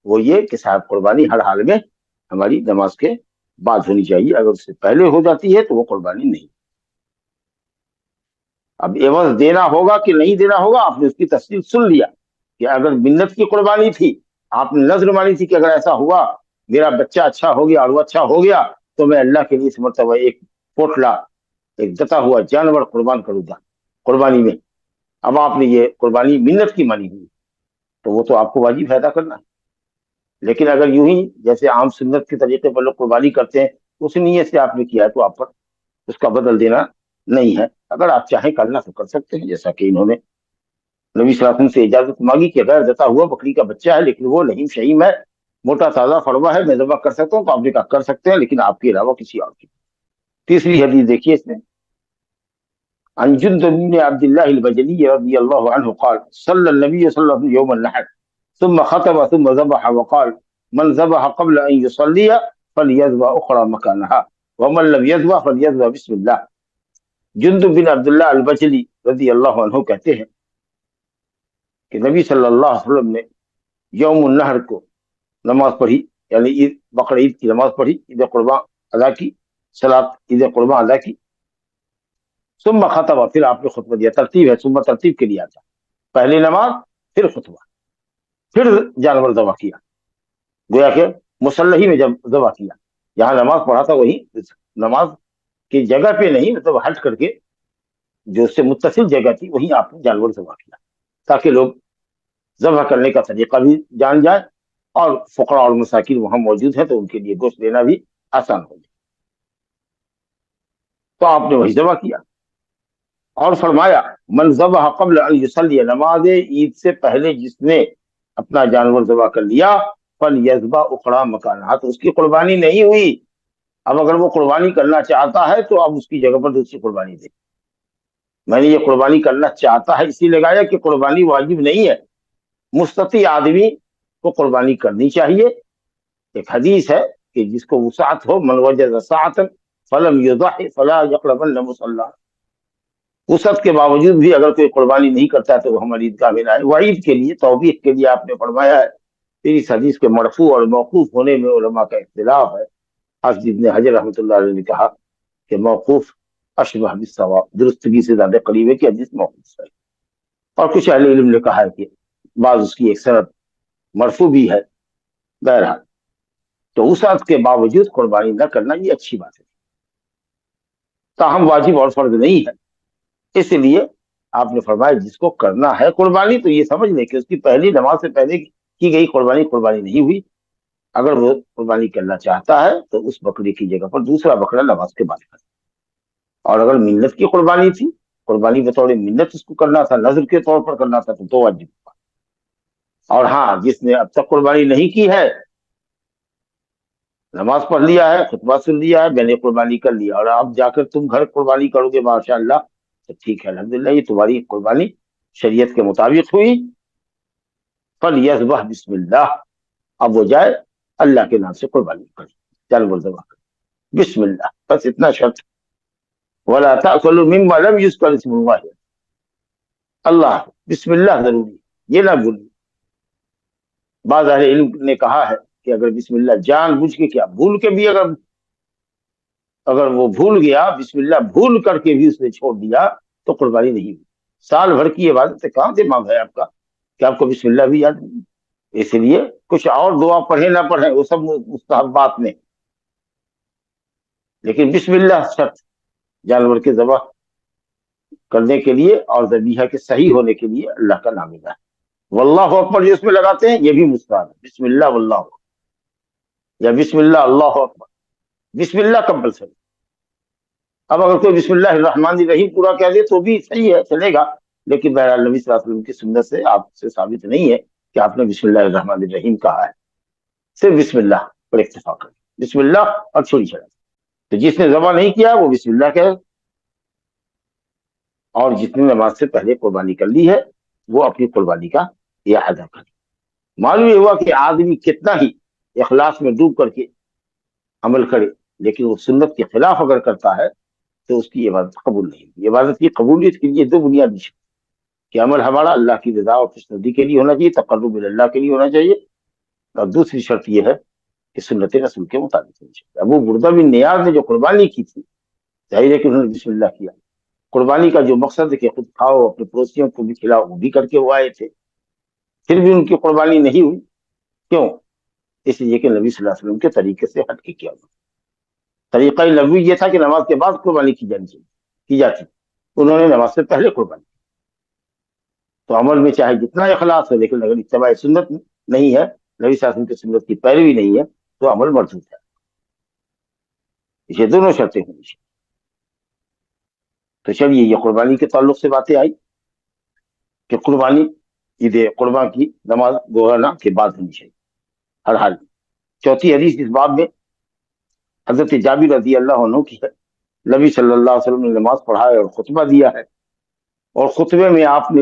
وہ یہ کہ صاحب قربانی ہر حال میں ہماری نماز کے بعد ہونی چاہیے، اگر اس سے پہلے ہو جاتی ہے تو وہ قربانی نہیں۔ اب عوض دینا ہوگا کہ نہیں دینا ہوگا آپ نے اس کی تفصیل سن لیا کہ اگر منت کی قربانی تھی، آپ نے نظر مانی تھی کہ اگر ایسا ہوا میرا بچہ اچھا ہو گیا اور وہ اچھا ہو گیا تو میں اللہ کے لیے اس مرتبہ ایک پوٹلا، ایک دتا ہوا جانور قربان کروں گا قربانی میں۔ اب آپ نے یہ قربانی منت کی مانی ہوئی تو وہ تو آپ کو واجب ادا کرنا ہے۔ لیکن اگر یوں ہی جیسے عام سنت کے طریقے پر لوگ قربانی کرتے ہیں اس نیت سے آپ نے کیا ہے تو آپ پر اس کا بدل دینا نہیں ہے۔ اگر آپ چاہیں کرنا تو کر سکتے ہیں، جیسا کہ انہوں نے نبی صلی اللہ علیہ وسلم سے اجازت مانگی کہ غیر دتا ہوا بکری کا بچہ ہے لیکن وہ لہیم شہیم ہے، موٹا تازہ فڑوا ہے، میں ذبح کر سکتا ہوں، تو آپ نے کہا کر سکتے ہیں لیکن آپ کے علاوہ کسی اور کی۔ تیسری حدیث دیکھیے اس میں، عن جندب بن عبد الله البجلي رضي الله عنه قال صلى النبي صلى الله عليه وسلم يوم النحر ثم خطب ثم ذبح وقال من ذبح قبل ان يصلي فليذبح اخرى مكانها ومن لم يذبح فليذبح بسم الله۔ جندب بن عبداللہ البجلی رضی اللہ عنہ کہتے ہیں کہ نبی صلی اللہ علیہ وسلم نے یوم النحر کو نماز پڑھی، یعنی عید بقر عید کی نماز پڑھی، عید قربان ادا کی، صلاۃ عید قربان ادا کی۔ ثم خطبہ، پھر آپ نے خطبہ دیا، ترتیب ہے، ثم ترتیب کے لیے آتا، پہلی نماز پھر خطبہ، پھر جانور ذبح کیا، گویا کہ مصلی میں جب ذبح کیا، یہاں نماز پڑھا تھا وہی نماز کی جگہ پہ نہیں، مطلب ہٹ کر کے جو اس سے متصل جگہ تھی وہیں آپ نے جانور ذبح کیا تاکہ لوگ ذبح کرنے کا طریقہ بھی جان جائیں اور فقراء اور مساکین وہاں موجود ہیں تو ان کے لیے گوشت لینا بھی آسان ہو جائے۔ تو آپ نے وہی ذبح کیا اور فرمایا من ذبح قبل ان یصلی، نماز عید سے پہلے جس نے اپنا جانور ذبح کر لیا فلیذبح اخرى مکانہا، تو اس کی قربانی نہیں ہوئی۔ اب اگر وہ قربانی کرنا چاہتا ہے تو اب اس کی جگہ پر دوسری قربانی دے۔ میں نے یہ قربانی کرنا چاہتا ہے اسی لگایا کہ قربانی واجب نہیں ہے، مستطیع آدمی کو قربانی کرنی چاہیے۔ ایک حدیث ہے کہ جس کو وسعت ہو، من وجد سعۃ فلم یضحی فلا یقربن مصلی، وسعت کے باوجود بھی اگر کوئی قربانی نہیں کرتا ہے تو وہ ہماری عیدگاہ میں نہ آئے۔ وعید کے لیے، توبیخ کے لیے آپ نے فرمایا ہے۔ پھر اس حدیث کے مرفوع اور موقوف ہونے میں علماء کا اختلاف ہے۔ حافظ ابن حجر رحمۃ اللہ علیہ نے کہا کہ موقوف اشبہ بالصواب، درستگی سے زیادہ قریب ہے کہ حدیث موقوف ہے، اور کچھ اہل علم نے کہا ہے کہ بعض اس کی ایک سند مرفوع بھی ہے۔ بہرحال تو وسعت کے باوجود قربانی نہ کرنا یہ اچھی بات ہے، تاہم واجب اور فرض نہیں ہے۔ اس لیے آپ نے فرمایا جس کو کرنا ہے قربانی تو یہ سمجھ لے کہ اس کی پہلی نماز سے پہلے کی گئی قربانی نہیں ہوئی۔ اگر وہ قربانی کرنا چاہتا ہے تو اس بکری کی جگہ پر دوسرا بکرا نماز کے بعد کرے، اور اگر منت کی قربانی تھی، قربانی بطور منت اس کو کرنا تھا، نذر کے طور پر کرنا تھا تو واجب ہوا۔ اور ہاں جس نے اب تک قربانی نہیں کی ہے، نماز پڑھ لیا ہے، خطبہ سن لیا ہے، میں نے قربانی کر لیا، اور اب جا کر تم گھر قربانی کرو گے ماشاء اللہ تو ٹھیک ہے، الحمدللہ یہ تمہاری قربانی شریعت کے مطابق ہوئی۔ فلیذبح بسم اللہ، اب وہ جائے اللہ کے نام سے قربانی کرے، جانور ذبح کرے، بسم اللہ، بس اتنا شرط۔ ولا تأکلوا مما لم یذکر اسم اللہ، اللہ بسم اللہ ضروری، یہ نہ بھولیں۔ بعض اہل علم نے کہا ہے کہ اگر بسم اللہ جان بوجھ کے کیا، بھول کے بھی اگر وہ بھول گیا، بسم اللہ بھول کر کے بھی اس نے چھوڑ دیا تو قربانی نہیں ہوئی۔ سال بھر کی عبادت سے کہاں دماغ ہے آپ کا کہ آپ کو بسم اللہ بھی یاد نہیں؟ اس لیے کچھ اور دعا پڑھیں نہ پڑھیں وہ سب مستحبات میں، لیکن بسم اللہ شرط جانور کے ذبح کرنے کے لیے اور ذبیحہ کے صحیح ہونے کے لیے اللہ کا نام لینا ہے۔ واللہ اکبر جو اس میں لگاتے ہیں یہ بھی مستحب ہے، بسم اللہ واللہ اکبر، یا بسم اللہ اللہ اکبر، بسم اللہ کمپلسری۔ اب اگر کوئی بسم اللہ الرحمن الرحیم پورا کہہ دے تو بھی صحیح ہے، چلے گا، لیکن بہرحال نبی صلی اللہ علیہ وسلم کی سنت سے آپ سے ثابت نہیں ہے کہ آپ نے بسم اللہ الرحمن الرحیم کہا ہے، صرف بسم اللہ پر اکتفا کریں، بسم اللہ اور چھری چڑھا۔ تو جس نے ذبح نہیں کیا وہ بسم اللہ کہے، اور جس نے نماز سے پہلے قربانی کر لی ہے وہ اپنی قربانی کا اعادہ کرے۔ معلوم یہ ہوا کہ آدمی کتنا ہی اخلاص میں ڈوب کر کے عمل کرے، لیکن وہ سنت کے خلاف اگر کرتا ہے تو اس کی عبادت قبول نہیں ہوگی۔ عبادت کی قبولیت کے لیے دو بنیادی شرط کہ عمل ہمارا اللہ کی رضا اور خوشنودی کے لیے ہونا چاہیے، تقرب اللہ کے لیے ہونا چاہیے، اور دوسری شرط یہ ہے کہ سنت رسول کے مطابق ہونی چاہیے۔ ابو بردہ بن نیاز نے جو قربانی کی تھی، ظاہر ہے کہ انہوں نے بسم اللہ کیا۔ قربانی کا جو مقصد ہے کہ خود کھاؤ، اپنے پڑوسیوں کو بھی کھلاؤ، وہ بھی کر کے وہ آئے تھے، پھر بھی ان کی قربانی نہیں ہوئی، کیوں؟ اس لیے کہ نبی صلی اللہ علیہ وسلم کے طریقے سے ہٹ کے کیا۔ طریقہ نبوی یہ تھا کہ نماز کے بعد قربانی کی جاتی، انہوں نے نماز سے پہلے قربانی۔ تو عمل میں چاہے جتنا اخلاص ہے، لیکن اگر اتباع سنت نہیں ہے، نبی صلی اللہ علیہ وسلم کی سنت کی پیروی نہیں ہے، تو عمل مردود ہے۔ یہ دونوں شرطیں ہونی چاہیے۔ تو چلیے، یہ قربانی کے تعلق سے باتیں آئی کہ قربانی عید قربان کی نماز گورانا کے بعد ہونی چاہیے ہر حال میں۔ چوتھی حدیث اس باب میں حضرت جابر رضی اللہ عنہ کی ہے۔ نبی صلی اللہ علیہ وسلم نے نماز پڑھا ہے اور خطبہ دیا ہے، اور خطبے میں آپ نے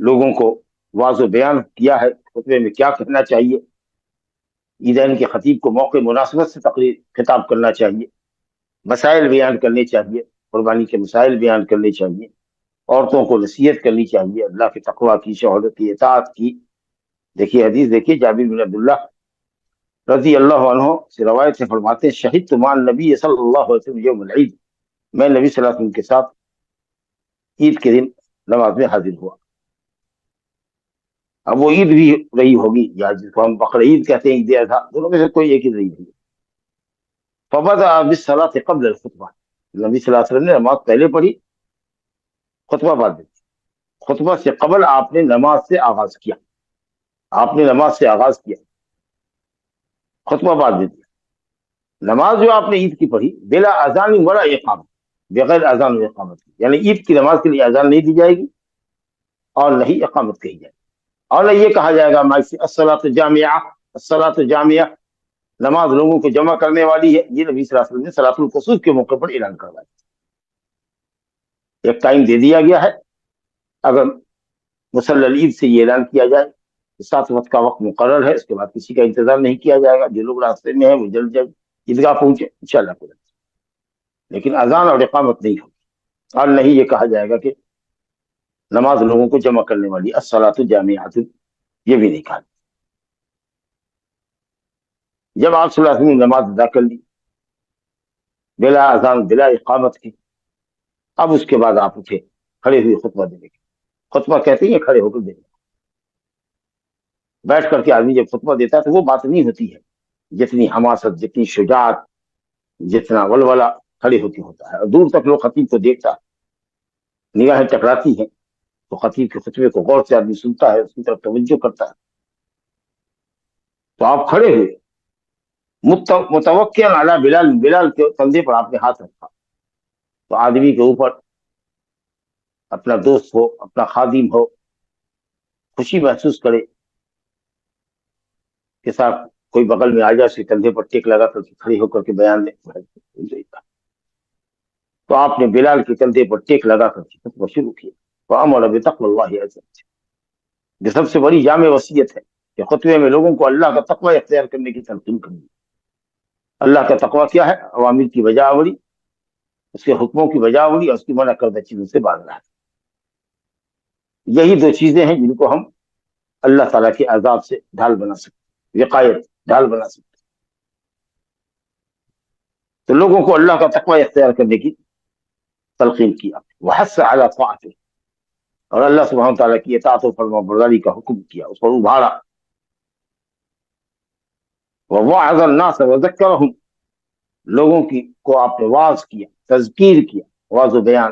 لوگوں کو واضح بیان کیا ہے خطبے میں کیا کہنا چاہیے۔ عیدین کے خطیب کو موقع مناسبت سے تقریر خطاب کرنا چاہیے، مسائل بیان کرنے چاہیے، قربانی کے مسائل بیان کرنے چاہیے، عورتوں کو نصیحت کرنی چاہیے اللہ کے تقویٰ کی، شہادت کی، اطاعت کی۔ دیکھیے حدیث دیکھیے، جابر بن عبداللہ رضی اللہ عنہ سے روایت سے فرماتے ہیں، شہدت مع النبی صلی اللہ علیہ وسلم یوم العید، میں نبی صلی اللہ علیہ وسلم کے ساتھ عید کے دن نماز میں حاضر ہوا۔ اب وہ عید بھی رہی ہوگی، یا جس کو ہم بقر عید کہتے ہیں، عید اضحیٰ، دونوں میں سے کوئی ایک ہی رہی ہوگی۔ فبدأ بالصلاة قبل الخطبہ، نبی صلی اللہ علیہ وسلم نے نماز پہلے پڑھی، خطبہ بعد میں۔ خطبہ سے قبل آپ نے نماز سے آغاز کیا، آپ نے نماز سے آغاز کیا، خطبہ بعد میں دیا۔ نماز جو آپ نے عید کی پڑھی بلا اذان ولا اقامت، بغیر اذان و اقامت کی، یعنی عید کی نماز کے لیے اذان نہیں دی جائے گی اور نہیں اقامت کہی جائے گی، اور نہ یہ کہا جائے گا الصلاۃ جامعہ، الصلاۃ جامعہ، نماز لوگوں کو جمع کرنے والی ہے۔ یہ نبی صلی اللہ علیہ وسلم نے صلاۃ الکسوف کے موقع پر اعلان کروایا، ایک ٹائم دے دیا گیا ہے۔ اگر مصلی العید سے یہ اعلان کیا جائے 7 وقت کا وقت مقرر ہے، اس کے بعد کسی کا انتظار نہیں کیا جائے گا، جو لوگ راستے میں ہیں وہ جلد جلد عیدگاہ پہنچے انشاءاللہ کو، لیکن اذان اور اقامت نہیں ہوگی، اور نہیں یہ کہا جائے گا کہ نماز لوگوں کو جمع کرنے والی الصلاۃ جامعۃ، یہ بھی نہیں کہا۔ جب آپ صلی اللہ علیہ وسلم نے نماز ادا کر لی بلا اذان بلا اقامت کی، اب اس کے بعد آپ اٹھے، کھڑے ہوئے خطبہ دینے کے۔ خطبہ کہتے ہیں کھڑے ہو کر دینے، بیٹھ کر کے آدمی جب خطبہ دیتا ہے تو وہ بات نہیں ہوتی ہے جتنی حماست، جتنی شجاعت، جتنا ولولہ کھڑے ہوتے ہوتا ہے، اور دور تک لوگ خطیب کو دیکھتا، نگاہیں ٹکراتی ہیں، تو خطیب کے خطبے کو غور سے آدمی سنتا ہے، اس کی طرف توجہ کرتا ہے۔ تو آپ کھڑے ہوئے متوکل علی بلال، بلال کے کندھے پر آپ نے ہاتھ رکھا۔ تو آدمی کے اوپر اپنا دوست ہو، اپنا خادم ہو، خوشی محسوس کرے کہ صاحب کوئی بغل میں آ جائے، اس کے کندھے پر ٹیک لگا کر کھڑے ہو کر کے بیان دے۔ تو آپ نے بلال کے کندھے پر ٹیک لگا کر خطبہ شروع کیا، وَأَمَرَ بِتَقْوَى اللَّهِ عَزَّ وَجَلَّ۔ یہ سب سے بڑی جامع وصیت ہے کہ خطبے میں لوگوں کو اللہ کا تقوی اختیار کرنے کی تلقین کرنی۔ اللہ کا تقوی کیا ہے؟ اوامر کی بجا آوری، اس کے حکموں کی بجا آوری، اور اس کی منع کردہ چیزوں سے باز رہنا۔ یہی دو چیزیں ہیں جن کو ہم اللہ تعالیٰ کے عذاب سے ڈھال بنا سکتے، وقایت ڈھال بنا سکتے۔ تو لوگوں کو اللہ کا تقوی اختیار کرنے کی تلقین کیا، وحث علی طاعته، اور اللہ سبحانہ تعالیٰ کی اطاعت و فرما برداری کا حکم کیا، اس پر ابھارا۔ ووعظ الناس وذکرہم، لوگوں کو آپ نے واعظ کیا، تذکیر کیا، واعظ و بیان،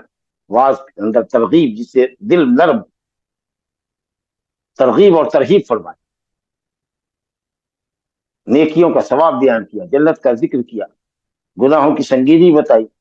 واعظ کے اندر ترغیب، جس سے دل نرم، ترغیب اور ترہیب فرمائی، نیکیوں کا ثواب بیان کیا، جنت کا ذکر کیا، گناہوں کی سنگینی بتائی،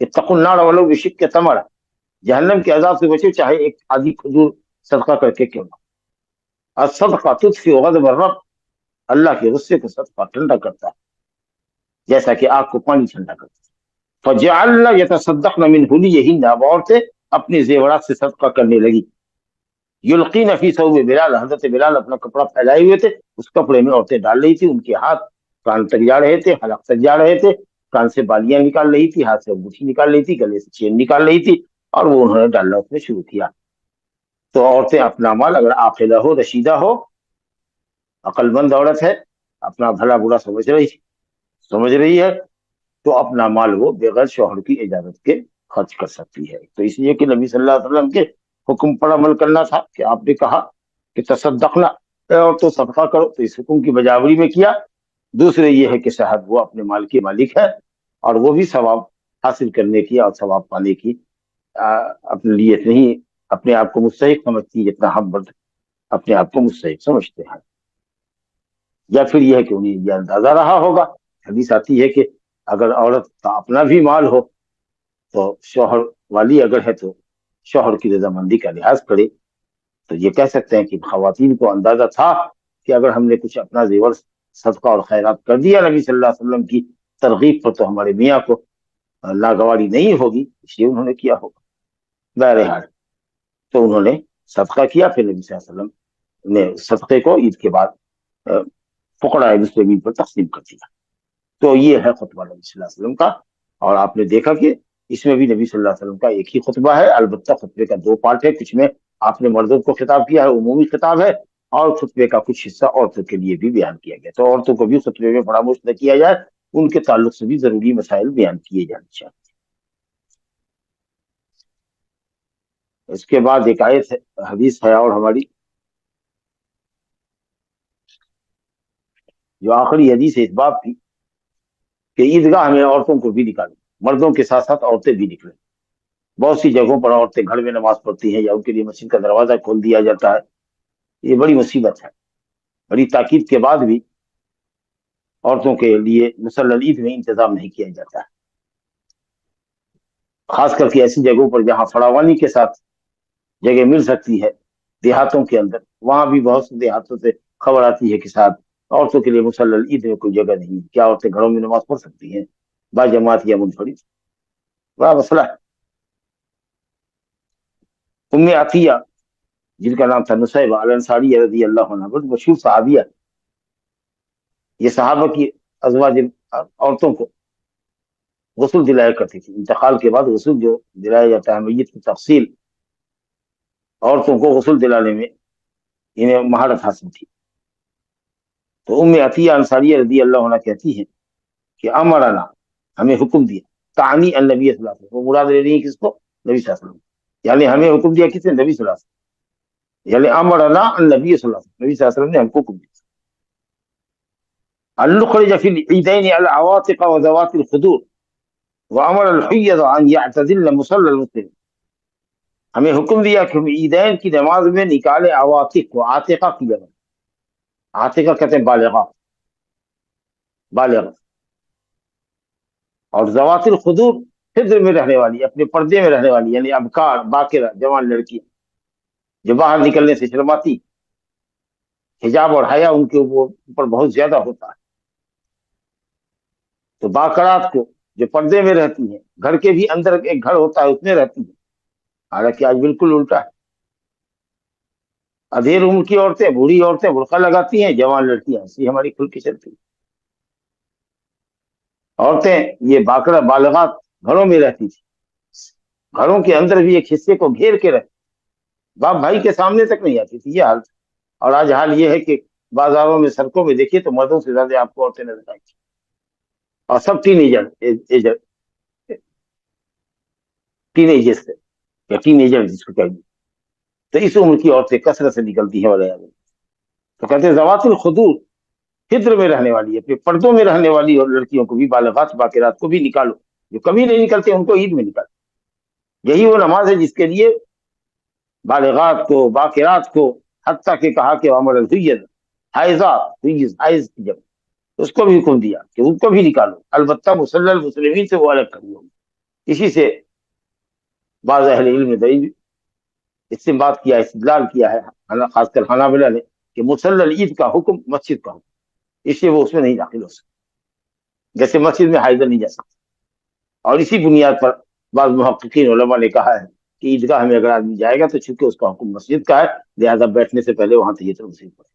اتقوا النار ولو بشق تمرہ، جہنم کے عذاب سے بچے چاہے ایک آدھی کھجور صدقہ کر کے کیوں نہ۔ الصدقہ تطفئ غضب الرب، اللہ کے غصے کو صدقہ ٹھنڈا کرتا ہے جیسا کہ آگ کو پانی ٹھنڈا کرتا ہے۔ فجعلن یتصدقن من حلیہن، اب عورتیں اپنے زیورات سے صدقہ کرنے لگی۔ یلقین فی ثوب بلال، حضرت بلال اپنا کپڑا پھیلائے ہوئے تھے، اس کپڑے میں عورتیں ڈال رہی تھی، ان کے ہاتھ کان تک جا رہے تھے، حلق تک جا رہے تھے، کان سے بالیاں نکال رہی تھی، ہاتھ سے انگوٹھی نکال رہی تھی، گلے سے چین نکال رہی تھی، اور وہ انہوں نے ڈالنا اس میں شروع کیا۔ تو عورتیں اپنا مال، اگر عاقلہ ہو، رشیدہ ہو، عقل مند عورت ہے، اپنا بھلا برا سمجھ رہی ہے، تو اپنا مال وہ بغیر شوہر کی اجازت کے خرچ کر سکتی ہے۔ تو اس لیے کہ نبی صلی اللہ علیہ وسلم کے حکم پر عمل کرنا تھا کہ آپ نے کہا کہ تصدقنا، اور تو صدقہ کرو، تو اس حکم کی بجاوری میں کیا۔ دوسرے یہ ہے کہ شاید وہ اپنے مال کی مالک ہے، اور وہ بھی ثواب حاصل کرنے کی اور ثواب پانے کی اپنے لیے نہیں، اپنے آپ کو مستحق سمجھتی جتنا ہم مرد اپنے آپ کو مستحق سمجھتے ہیں۔ یا پھر یہ ہے کہ انہیں یہ اندازہ رہا ہوگا، حدیث آتی ہے کہ اگر عورت کا اپنا بھی مال ہو تو شوہر والی اگر ہے تو شوہر کی رضامندی کا لحاظ کرے۔ تو یہ کہہ سکتے ہیں کہ خواتین کو اندازہ تھا کہ اگر ہم نے کچھ اپنا زیور صدقہ اور خیرات کر دیا نبی صلی اللہ علیہ وسلم کی ترغیب پر، تو ہمارے میاں کو ناگواری نہیں ہوگی، اس لیے انہوں نے کیا ہوگا۔ بہرحال تو انہوں نے صدقہ کیا، پھر نبی صلی اللہ علیہ وسلم نے صدقے کو عید کے بعد فقراء مسلمین پر تقسیم کر دیا۔ تو یہ ہے خطبہ نبی صلی اللہ علیہ وسلم کا، اور آپ نے دیکھا کہ اس میں بھی نبی صلی اللہ علیہ وسلم کا ایک ہی خطبہ ہے، البتہ خطبے کا دو پارٹ ہے، کچھ میں آپ نے مردوں کو خطاب کیا ہے، عمومی خطاب ہے، اور خطبے کا کچھ حصہ عورتوں کے لیے بھی بیان کیا گیا۔ تو عورتوں کو بھی خطبے میں فراموش نہ کیا جائے، ان کے تعلق سے بھی ضروری مسائل بیان کیے جانے چاہیے۔ اس کے بعد ایک آیت ہے، حدیث ہے اور ہماری جو آخری حدیث ہے اس باب کی، کہ عیدگاہ میں عورتوں کو بھی نکالیں، مردوں کے ساتھ ساتھ عورتیں بھی نکلیں۔ بہت سی جگہوں پر عورتیں گھر میں نماز پڑھتی ہیں یا ان کے لیے مسجد کا دروازہ کھول دیا جاتا ہے، یہ بڑی مصیبت ہے۔ بڑی تاکید کے بعد بھی عورتوں کے لیے مصلی العید میں انتظام نہیں کیا جاتا ہے، خاص کر کے ایسی جگہوں پر جہاں فراوانی کے ساتھ جگہ مل سکتی ہے، دیہاتوں کے اندر، وہاں بھی بہت سے دیہاتوں سے خبر آتی ہے کہ ساتھ عورتوں کے لیے مصلی العید میں کوئی جگہ نہیں، کیا عورتیں گھروں میں نماز پڑھ سکتی ہیں با جماعت یا منفرد؟ بڑا مسئلہ ہے۔ ام عطیہ، جن کا نام تھا نصیبہ الانصاریہ رضی اللہ عنہ، بہت مشہور صحابیہ، یہ صحابہ کی ازواج عورتوں کو غسل دلایا کرتی تھی۔ انتقال کے بعد غسل جو دلایا جاتا ہے، میت کی تفصیل، عورتوں کو غسل دلانے میں انہیں مہارت حاصل تھی۔ تو ام عطیہ انصاریہ رضی اللہ عنہ کہتی ہیں کہ امرنا، ہمیں حکم دیا، تعنی النبی صلی اللہ علیہ وسلم، وہ مراد لے رہی ہیں کس کو؟ نبی صلی اللہ علیہ وسلم، یعنی ہمیں حکم دیا کس نے؟ نبی صلی اللہ علیہ وسلم، یعنی امرنا النبی صلی اللہ علیہ وسلم، نبی صلی اللہ علیہ وسلم نے ہم کو حکم دیا، ان نخرج فی العیدین العواتق وذوات الخدور وامر الحیض ان یعتزلن مصلی المسلمین، ہمیں حکم دیا کہ ہم عیدین کی نماز میں نکالے عواتق کو، عاتقہ کی جگہ، عاتقہ کہتے ہیں بالغہ، اور ذوات الخدور خدر میں رہنے والی، اپنے پردے میں رہنے والی، یعنی ابکار، باکرہ، جوان لڑکی جو باہر نکلنے سے شرماتی، حجاب اور حیا ان کے اوپر بہت زیادہ ہوتا ہے۔ تو باکرات کو جو پردے میں رہتی ہیں، گھر کے بھی اندر ایک گھر ہوتا ہے اس میں رہتی ہیں، حالانکہ آج بالکل الٹا ہے، ادھیر عمر کی عورتیں، بوڑھی عورتیں برقع لگاتی ہیں، جوان لڑکیاں ایسی ہماری کھل کے چلتی ہیں۔ عورتیں یہ باکرہ بالغات گھروں میں رہتی تھی، گھروں کے اندر بھی ایک حصے کو گھیر کے رہتی، باپ بھائی کے سامنے تک نہیں آتی تھی، یہ حال تھا۔ اور آج حال یہ ہے کہ بازاروں میں، سڑکوں میں دیکھیے تو مردوں سے زیادہ آپ کو عورتیں نظر آئیں گی، اور سب ٹین ایجر یا ٹین ایجر جس کو کہیں گے، تو اس عمر کی عورتیں کثرت سے نکلتی ہیں وغیرہ۔ تو کہتے ہیں ذوات الخدور، خدر میں رہنے والی، اپنے پردوں میں رہنے والی اور لڑکیوں کو بھی، بالغات باقرات کو بھی نکالو، جو کبھی نہیں نکلتے ان کو عید میں نکالو۔ یہی وہ نماز ہے جس کے لیے بالغات کو، باقرات کو، حتیٰ کہ کہا کہ عمر الحیض، حائض کی جگہ اس کو بھی حکم دیا کہ ان کو بھی نکالو، البتہ مصلی المسلمین سے وہ الگ کرنی ہوگی، اسی سے بعض اہل علم نے دلیل استنباط کیا، استدلال کیا ہے، خاص کر حنابلہ نے، کہ مصلی عید کا حکم مسجد کا حکم، اس لیے وہ اس میں نہیں داخل ہو سکتے، جیسے مسجد میں حائضہ نہیں جا سکتے۔ اور اسی بنیاد پر بعض محققین علماء نے کہا ہے کہ عیدگاہ میں اگر آدمی جائے گا تو چونکہ اس کا حکم مسجد کا ہے، لہذا بیٹھنے سے پہلے وہاں تحیۃ المسجد پڑھے،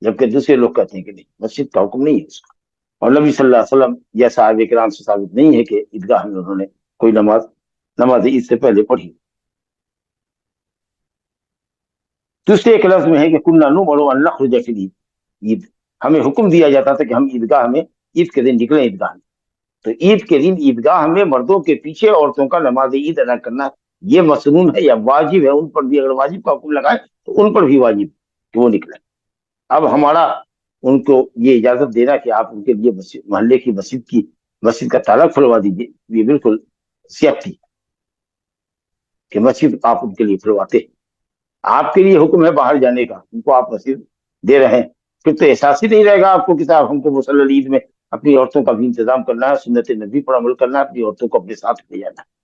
جبکہ دوسرے لوگ کہتے ہیں کہ نہیں، مسجد کا حکم نہیں ہے اس کا۔ اور نبی صلی اللہ علیہ وسلم یا صحابہ کرام سے ثابت نہیں ہے کہ عیدگاہ میں انہوں نے کوئی نماز عید سے پہلے پڑھی۔ دوسرے ایک لفظ میں ہے کہ کننا نؤمر ان نخرج فی العید، عید ہمیں حکم دیا جاتا تھا کہ ہم عیدگاہ میں عید کے دن نکلیں عیدگاہ میں۔ تو عید کے دن عیدگاہ میں مردوں کے پیچھے عورتوں کا نماز عید ادا کرنا یہ مسنون ہے یا واجب ہے، ان پر بھی اگر واجب کا حکم لگائے تو ان پر بھی واجب کہ وہ نکلیں۔ اب ہمارا ان کو یہ اجازت دینا کہ آپ ان کے لیے محلے کی مسجد کا تالا کھلوا دیجیے، یہ بالکل سیاسی کہ مسجد آپ ان کے لیے کھلواتے ہیں، آپ کے لیے حکم ہے باہر جانے کا، ان کو آپ مسجد دے رہے ہیں، پھر تو احساس ہی نہیں رہے گا آپ کو کہ صاحب ہم کو مصلی عید میں اپنی عورتوں کا بھی انتظام کرنا ہے، سنت نبی پر عمل کرنا ہے، اپنی عورتوں کو اپنے ساتھ لے جانا ہے۔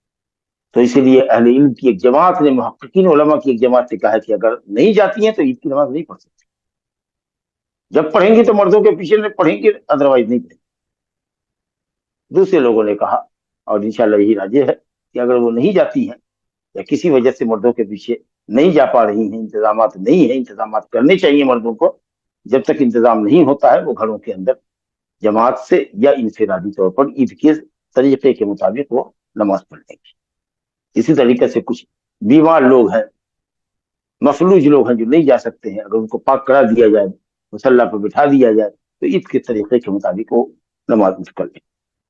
تو اسی لیے اہل علم کی ایک جماعت نے، محققین علماء کی ایک جماعت نے کہا ہے کہ اگر نہیں جاتی ہیں تو عید کی نماز نہیں پڑھ سکتی، جب پڑھیں گی تو مردوں کے پیچھے میں پڑھیں گے، ادروائز نہیں پڑھیں گے۔ دوسرے لوگوں نے کہا، اور انشاءاللہ یہی راجح ہے، کہ اگر وہ نہیں جاتی ہیں یا کسی وجہ سے مردوں کے پیچھے نہیں جا پا رہی ہیں، انتظامات نہیں ہیں، انتظامات کرنے چاہیے مردوں کو، جب تک انتظام نہیں ہوتا ہے وہ گھروں کے اندر جماعت سے یا انفرادی طور پر عید کے طریقے کے مطابق وہ نماز پڑھ لیں گے۔ اسی طریقے سے کچھ بیمار لوگ ہیں، مفلوج لوگ ہیں جو نہیں جا سکتے ہیں، اگر ان کو پاک کرا دیا جائے، مصلی پر بٹھا دیا جائے تو عید کے طریقے کے مطابق وہ نماز کر لیں،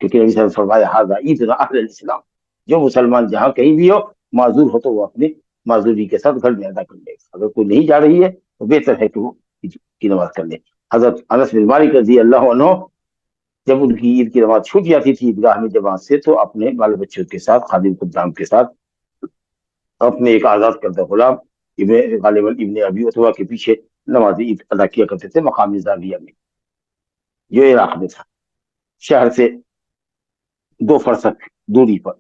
کیونکہ نبی صلی اللہ علیہ وسلم فرمایا ھذا عیدنا اہل الاسلام، جو مسلمان جہاں کہیں بھی ہو معذور ہو تو وہ اپنی معذوری کے ساتھ گھر میں ادا کر لے گا، اگر کوئی نہیں جا رہی ہے تو بہتر ہے کہ وہ عید کی نماز کر لے۔ حضرت انس بن مالک رضی اللہ عنہ جب ان کی عید کی نماز چھوٹ جاتی تھی عیدگاہ میں جماعت سے، تو اپنے بال بچوں کے ساتھ، خادم خدام کے ساتھ، اپنے ایک آزاد کردہ غلام غالباً ابن ابی عتبہ کے پیچھے نماز عید ادا کیا کرتے تھے، مقامی زاویہ میں جو عراق میں تھا، شہر سے 2 فرسخ دوری پر،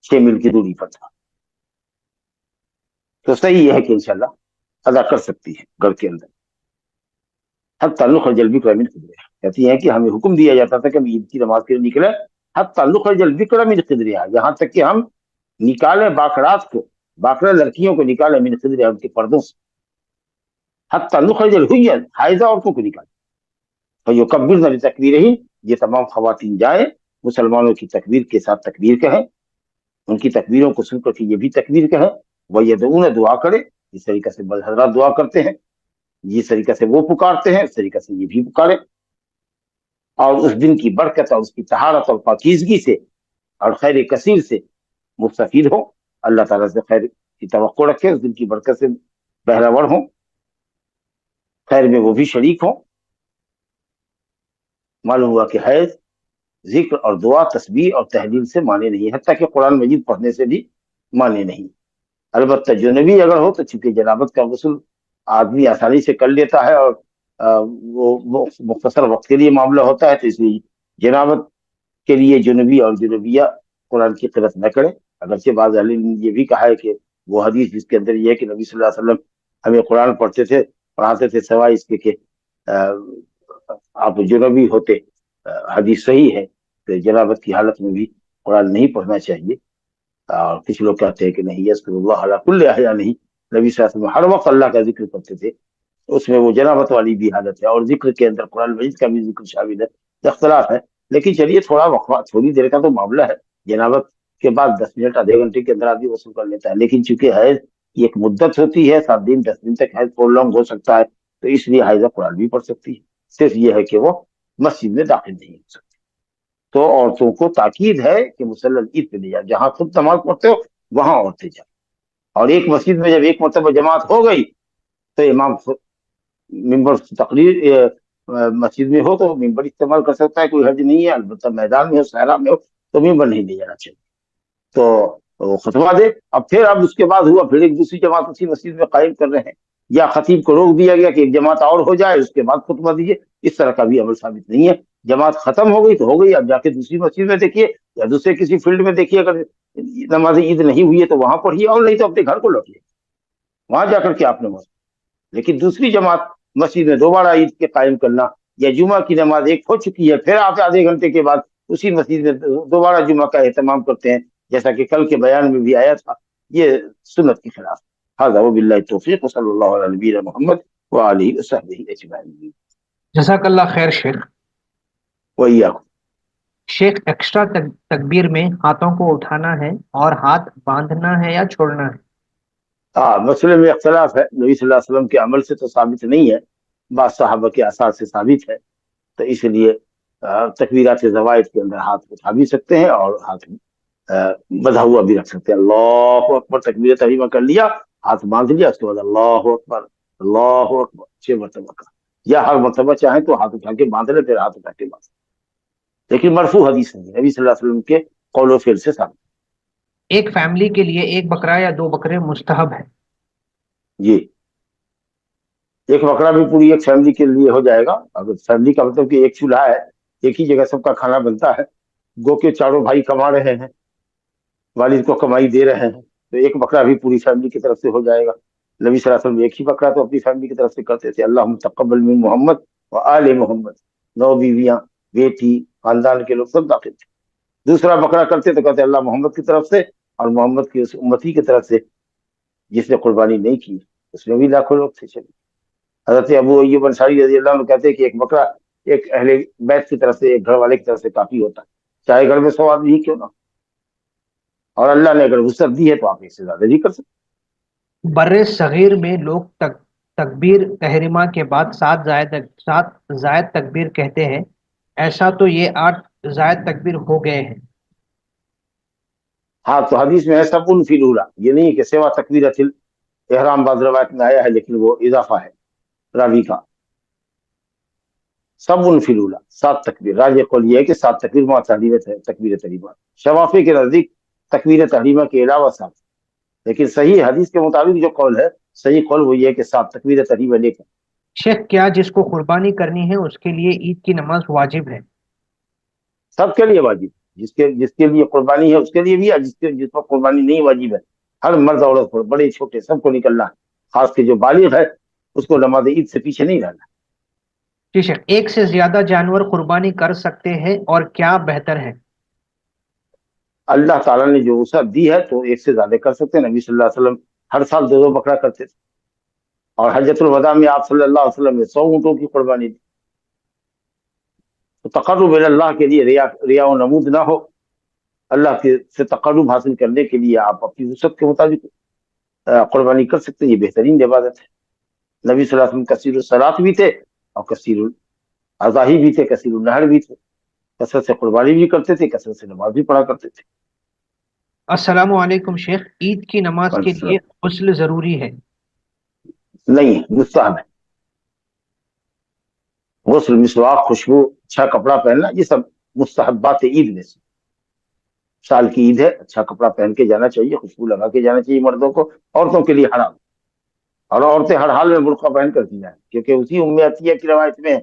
6 میل کی دوری پر تھا۔ تو صحیح یہ ہے کہ انشاءاللہ ادا کر سکتی ہے گھر کے اندر۔ حتی نخرج البکر من قدرها، کہتی ہیں کہ ہمیں حکم دیا جاتا تھا کہ ہم عید کی نماز کے لیے نکلے، حتی نخرج البکر من قدرها، یہاں تک کہ ہم نکالیں باکرات کو، باکرہ لڑکیوں کو نکالیں من قدرها، ان کے پردوں سے، حتی نخرج الحیض، حائضہ عورتوں کو نکالیں، فیکبرن بتکبیرہن، یہ تمام خواتین جائیں مسلمانوں کی تکبیر کے ساتھ تکبیر کہیں، ان کی تکبیروں کو سن کر کے یہ بھی تکبیر کہیں، وَيَدْعُونَ، دعا کرے، اس طریقے سے بڑے حضرات دعا کرتے ہیں، جس طریقے سے وہ پکارتے ہیں اس طریقے سے یہ بھی پکارے، اور اس دن کی برکت اور اس کی طہارت اور پاکیزگی سے اور خیر کثیر سے مستفید ہوں، اللہ تعالیٰ سے خیر کی توقع رکھے، اس دن کی برکت سے بہرہ ور ہوں، خیر میں وہ بھی شریک ہوں۔ معلوم ہوا کہ حیض ذکر اور دعا، تسبیح اور تحلیل سے مانے نہیں، حتیٰ کہ قرآن مجید پڑھنے سے بھی مانے نہیں۔ البتہ جنبی اگر ہو تو چونکہ جنابت کا غسل آدمی آسانی سے کر لیتا ہے اور وہ مختصر وقت کے لیے معاملہ ہوتا ہے، تو اس لیے جنابت کے لیے جنبی اور جنبیہ قرآن کی قرأت نہ کریں۔ اگرچہ بعض اہل نے یہ بھی کہا ہے کہ وہ حدیث جس کے اندر یہ ہے کہ نبی صلی اللہ علیہ وسلم ہمیں قرآن پڑھاتے تھے سوائے اس کے کہ آپ جنبی ہوتے، حدیث صحیح ہے کہ جنابت کی حالت میں بھی قرآن نہیں پڑھنا چاہیے، اور کچھ لوگ کہتے ہیں کہ نہیں، یذکر اللہ علی کل احیان، نہیں، نبی صلی اللہ علیہ وسلم ہر وقت اللہ کا ذکر کرتے تھے، اس میں وہ جنابت والی بھی حالت ہے، اور ذکر کے اندر قرآن مجید کا بھی ذکر شامل ہے، اختلاف ہے۔ لیکن چلیے تھوڑا وقفہ، تھوڑی دیر کا تو معاملہ ہے، جنابت کے بعد 10 منٹ آدھے گھنٹے کے اندر آدمی غسل کر لیتا ہے، لیکن چونکہ حیض کی ایک مدت ہوتی ہے، 7 دن 10 دن تک حیض پرولونگ ہو سکتا ہے، تو اس لیے حائضہ قرآن بھی پڑھ سکتی ہے، صرف یہ ہے کہ وہ مسجد میں داخل نہیں ہو سکتی۔ تو عورتوں کو تاکید ہے کہ مصلی عید پہ لے جائیں، جہاں خود نماز پڑھتے ہو وہاں عورتیں جائیں، اور ایک مسجد میں جب ایک مرتبہ جماعت ہو گئی تو امام ممبر تقریر مسجد میں ہو تو ممبر استعمال کر سکتا ہے، کوئی حرج نہیں ہے، البتہ میدان میں ہو، صحرا میں ہو تو ممبر نہیں لے جانا چاہیے، تو خطبہ دے۔ اب اس کے بعد ہوا پھر ایک دوسری جماعت اسی مسجد میں قائم کر رہے ہیں، یا خطیب کو روک دیا گیا کہ ایک جماعت اور ہو جائے اس کے بعد خطبہ دیجیے، اس طرح کا بھی عمل ثابت نہیں ہے، جماعت ختم ہو گئی تو ہو گئی، اب جا کے دوسری مسجد میں دیکھیے یا دوسرے کسی فیلڈ میں دیکھیے، اگر نماز عید نہیں ہوئی ہے تو وہاں پڑھیے، اور نہیں تو اپنے گھر کو لوٹیے، وہاں جا کر کے آپ نماز. لیکن دوسری جماعت مسجد میں دوبارہ عید کے قائم کرنا، یا جمعہ کی نماز ایک ہو چکی ہے پھر آپ آدھے گھنٹے کے بعد اسی مسجد میں دوبارہ جمعہ کا اہتمام کرتے ہیں، جیسا کہ کل کے بیان میں بھی آیا تھا، یہ سنت کے خلاف. هذا وباللہ التوفیق، صلی اللہ علیہ نبینا محمد وآلہ وصحبہ اجمعین.
جزاک اللہ خیر شیخ.
وإياكم.
شیخ ایکسٹرا تکبیر میں ہاتھوں کو اٹھانا ہے اور ہاتھ باندھنا ہے یا چھوڑنا ہے؟
مسئلے میں اختلاف ہے، نبی صلی اللہ علیہ وسلم کے عمل سے تو ثابت نہیں ہے، بعض صحابہ کے آثار سے ثابت ہے، تو اس لیے تکبیرات زوائد کے اندر ہاتھ اٹھا بھی سکتے ہیں اور ہاتھ بندھا ہوا بھی رکھ سکتے ہیں. اللہ اکبر تکبیر تحریمہ کر لیا، ہاتھ باندھ لیا، اس کے بعد اللہ اکبر اللہ اکبر 6 مرتبہ کا، یا ہر مرتبہ چاہیں تو ہاتھ اٹھا کے باندھ لیں، پھر ہاتھ اٹھا کے باندھ. لیکن مرفوع حدیث نہیں، نبی صلی اللہ علیہ وسلم کے قول و فعل سے ثابت.
ایک فیملی کے لیے ایک بکرا یا 2 بکرے مستحب ہے؟
جی، ایک بکرا بھی پوری ایک فیملی کے لیے ہو جائے گا. اگر فیملی کا مطلب کہ ایک چولہا ہے، ایک ہی جگہ سب کا کھانا بنتا ہے، گو کے چاروں بھائی کما رہے ہیں، والد کو کمائی دے رہے ہیں، تو ایک بکرا بھی پوری فیملی کی طرف سے ہو جائے گا. نبی صلی اللہ علیہ وسلم ایک ہی بکرا تو اپنی فیملی کی طرف سے کرتے تھے. اللہم تقبل من محمد و آل محمد، 9 بیویاں، بیٹی، خاندان کے لوگ سب داخل تھے. دوسرا بکرا کرتے تو کہتے اللہ محمد کی طرف سے اور محمد کی اس امتی کی طرف سے جس نے قربانی نہیں کی، اس میں بھی لاکھوں لوگ تھے. چلیے، حضرت ابو ایوب انصاری رضی اللہ عنہ کہتے ہیں کہ ایک بکرا ایک اہل بیت کی طرف سے، ایک گھر والے کی طرف سے کافی ہوتا ہے، چاہے گھر میں 100 آدمی ہی کیوں نہ، اور اللہ نے اگر وسعت دی ہے تو آپ ایک سے زیادہ بھی کر سکتے.
بر صغیر میں لوگ تکبیر تحریمہ کے بعد 7 زائد تکبیر کہتے ہیں، ایسا تو یہ 8 زائد تکبیر ہو گئے ہیں.
ہاں، تو حدیث میں ہے سب فی الاولیٰ، یہ نہیں ہے کہ سوا تکبیرۃ الاحرام، بعض روایت میں آیا ہے لیکن وہ اضافہ ہے راوی کا. سب فی الاولیٰ، 7 تکبیر. راجح قول یہ ہے کہ 7 تکبیر مع تکبیر تحریمہ. شوافی کے نزدیک تکبیر تحریمہ کے علاوہ 7، لیکن صحیح حدیث کے مطابق جو قول ہے، صحیح قول وہ یہ ہے کہ 7 تکبیر تحریمہ لے کر.
شیخ کیا جس کو قربانی کرنی ہے اس کے لیے عید کی نماز واجب ہے؟
سب کے لیے واجب، جس کے لیے قربانی ہے اس کے لیے بھی، جس پر قربانی نہیں واجب ہے، ہر مرد عورت پر، بڑے چھوٹے سب کو نکلنا ہے. خاص کے جو بالغ ہے اس کو نماز عید سے پیچھے نہیں رہنا.
جی شیخ، ایک سے زیادہ جانور قربانی کر سکتے ہیں اور کیا بہتر ہے؟
اللہ تعالیٰ نے جو وسعت دی ہے تو ایک سے زیادہ کر سکتے ہیں. نبی صلی اللہ علیہ وسلم ہر سال 2 بکرا کرتے تھے، اور حجۃ الوداع میں آپ صلی اللہ علیہ وسلم نے 100 اونٹوں کی قربانی دی. تو تقرب اللہ کے لیے ریا و نمود نہ ہو، اللہ کے سے تقرب حاصل کرنے کے لیے آپ اپنی وسعت کے مطابق قربانی کر سکتے ہیں. یہ بہترین عبادت ہے. نبی صلی اللہ علیہ وسلم کثیر الصلاۃ بھی تھے اور کثیر الاضاحی بھی تھے، کثیر النحر بھی تھے، کثرت سے قربانی بھی کرتے تھے، کثرت سے نماز بھی پڑھا کرتے تھے.
السلام علیکم شیخ، عید کی نماز کے لیے غسل ضروری ہے؟
نہیں، مستحب ہے. غسل، مسواک، خوشبو، اچھا کپڑا پہننا، یہ سب مستحبات عید میں سے. سال کی عید ہے، اچھا کپڑا پہن کے جانا چاہیے، خوشبو لگا کے جانا چاہیے مردوں کو. عورتوں کے لیے حرام، اور عورتیں ہر حال میں برقع پہن کر جائیں، کیونکہ اسی عتیہ کی روایت میں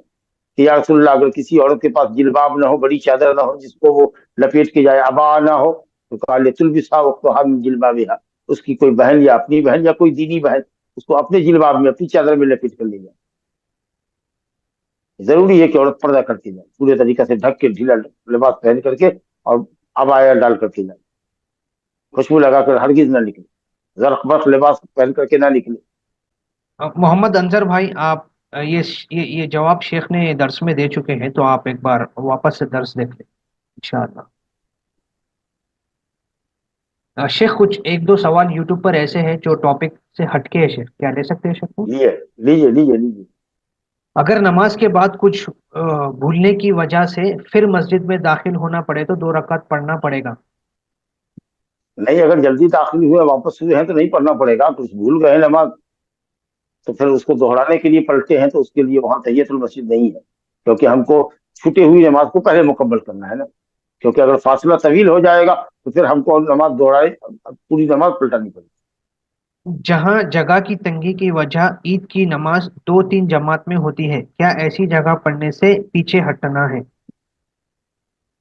کہ یا رسول اللہ اگر کسی عورت کے پاس جلباب نہ ہو، بڑی چادر نہ ہو جس کو وہ لپیٹ کے جائے، عبا نہ ہو، تو کہا لتلبسھا وقتھا من جلبابھا، اس کی کوئی بہن یا اپنی بہن یا کوئی دینی بہن اس کو اپنے جلباب میں، اپنی چادر میں لپیٹ کر لے جائے. ضروری ہے کہ عورت پردہ کر کے جائے، پورے طریقے سے ڈھک کے، ڈھیلا لباس پہن کر کے اور عبایا ڈال کر کے جائے. خوشبو لگا کر ہرگز نہ نکلے، زرق برق لباس پہن کر کے نہ نکلے.
محمد انظر بھائی، آپ یہ جواب شیخ نے درس میں دے چکے ہیں، تو آپ ایک بار واپس سے درس دیکھ لیں انشاءاللہ. شیخ کچھ 1-2 سوال یوٹیوب پر ایسے ہیں جو ٹاپک سے ہٹ کے ہے، شیخ کیا لے سکتے ہیں شیخ کو؟
لیجیے.
اگر نماز کے بعد کچھ بھولنے کی وجہ سے پھر مسجد میں داخل ہونا پڑے تو 2 رکعت پڑھنا پڑے گا؟
نہیں، اگر جلدی داخل ہوئے واپس ہوئے ہیں تو نہیں پڑھنا پڑے گا. کچھ بھول گئے نماز تو پھر اس کو دوہرانے کے لیے پلٹے ہیں تو اس کے لیے وہاں تحیت المسجد نہیں ہے، کیونکہ ہم کو چھوٹی ہوئی نماز کو پہلے مکمل کرنا ہے نا. کیونکہ اگر فاصلہ طویل ہو جائے گا تو پھر ہم کو نماز دوہرائے پوری نماز پلٹانی پڑے گی.
جہاں جگہ کی تنگی کی وجہ عید کی نماز 2-3 جماعت میں ہوتی ہے، کیا ایسی جگہ پڑھنے سے پیچھے ہٹنا ہے؟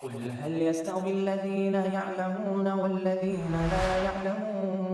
قل هل يستوي الذين يعلمون والذين لا يعلمون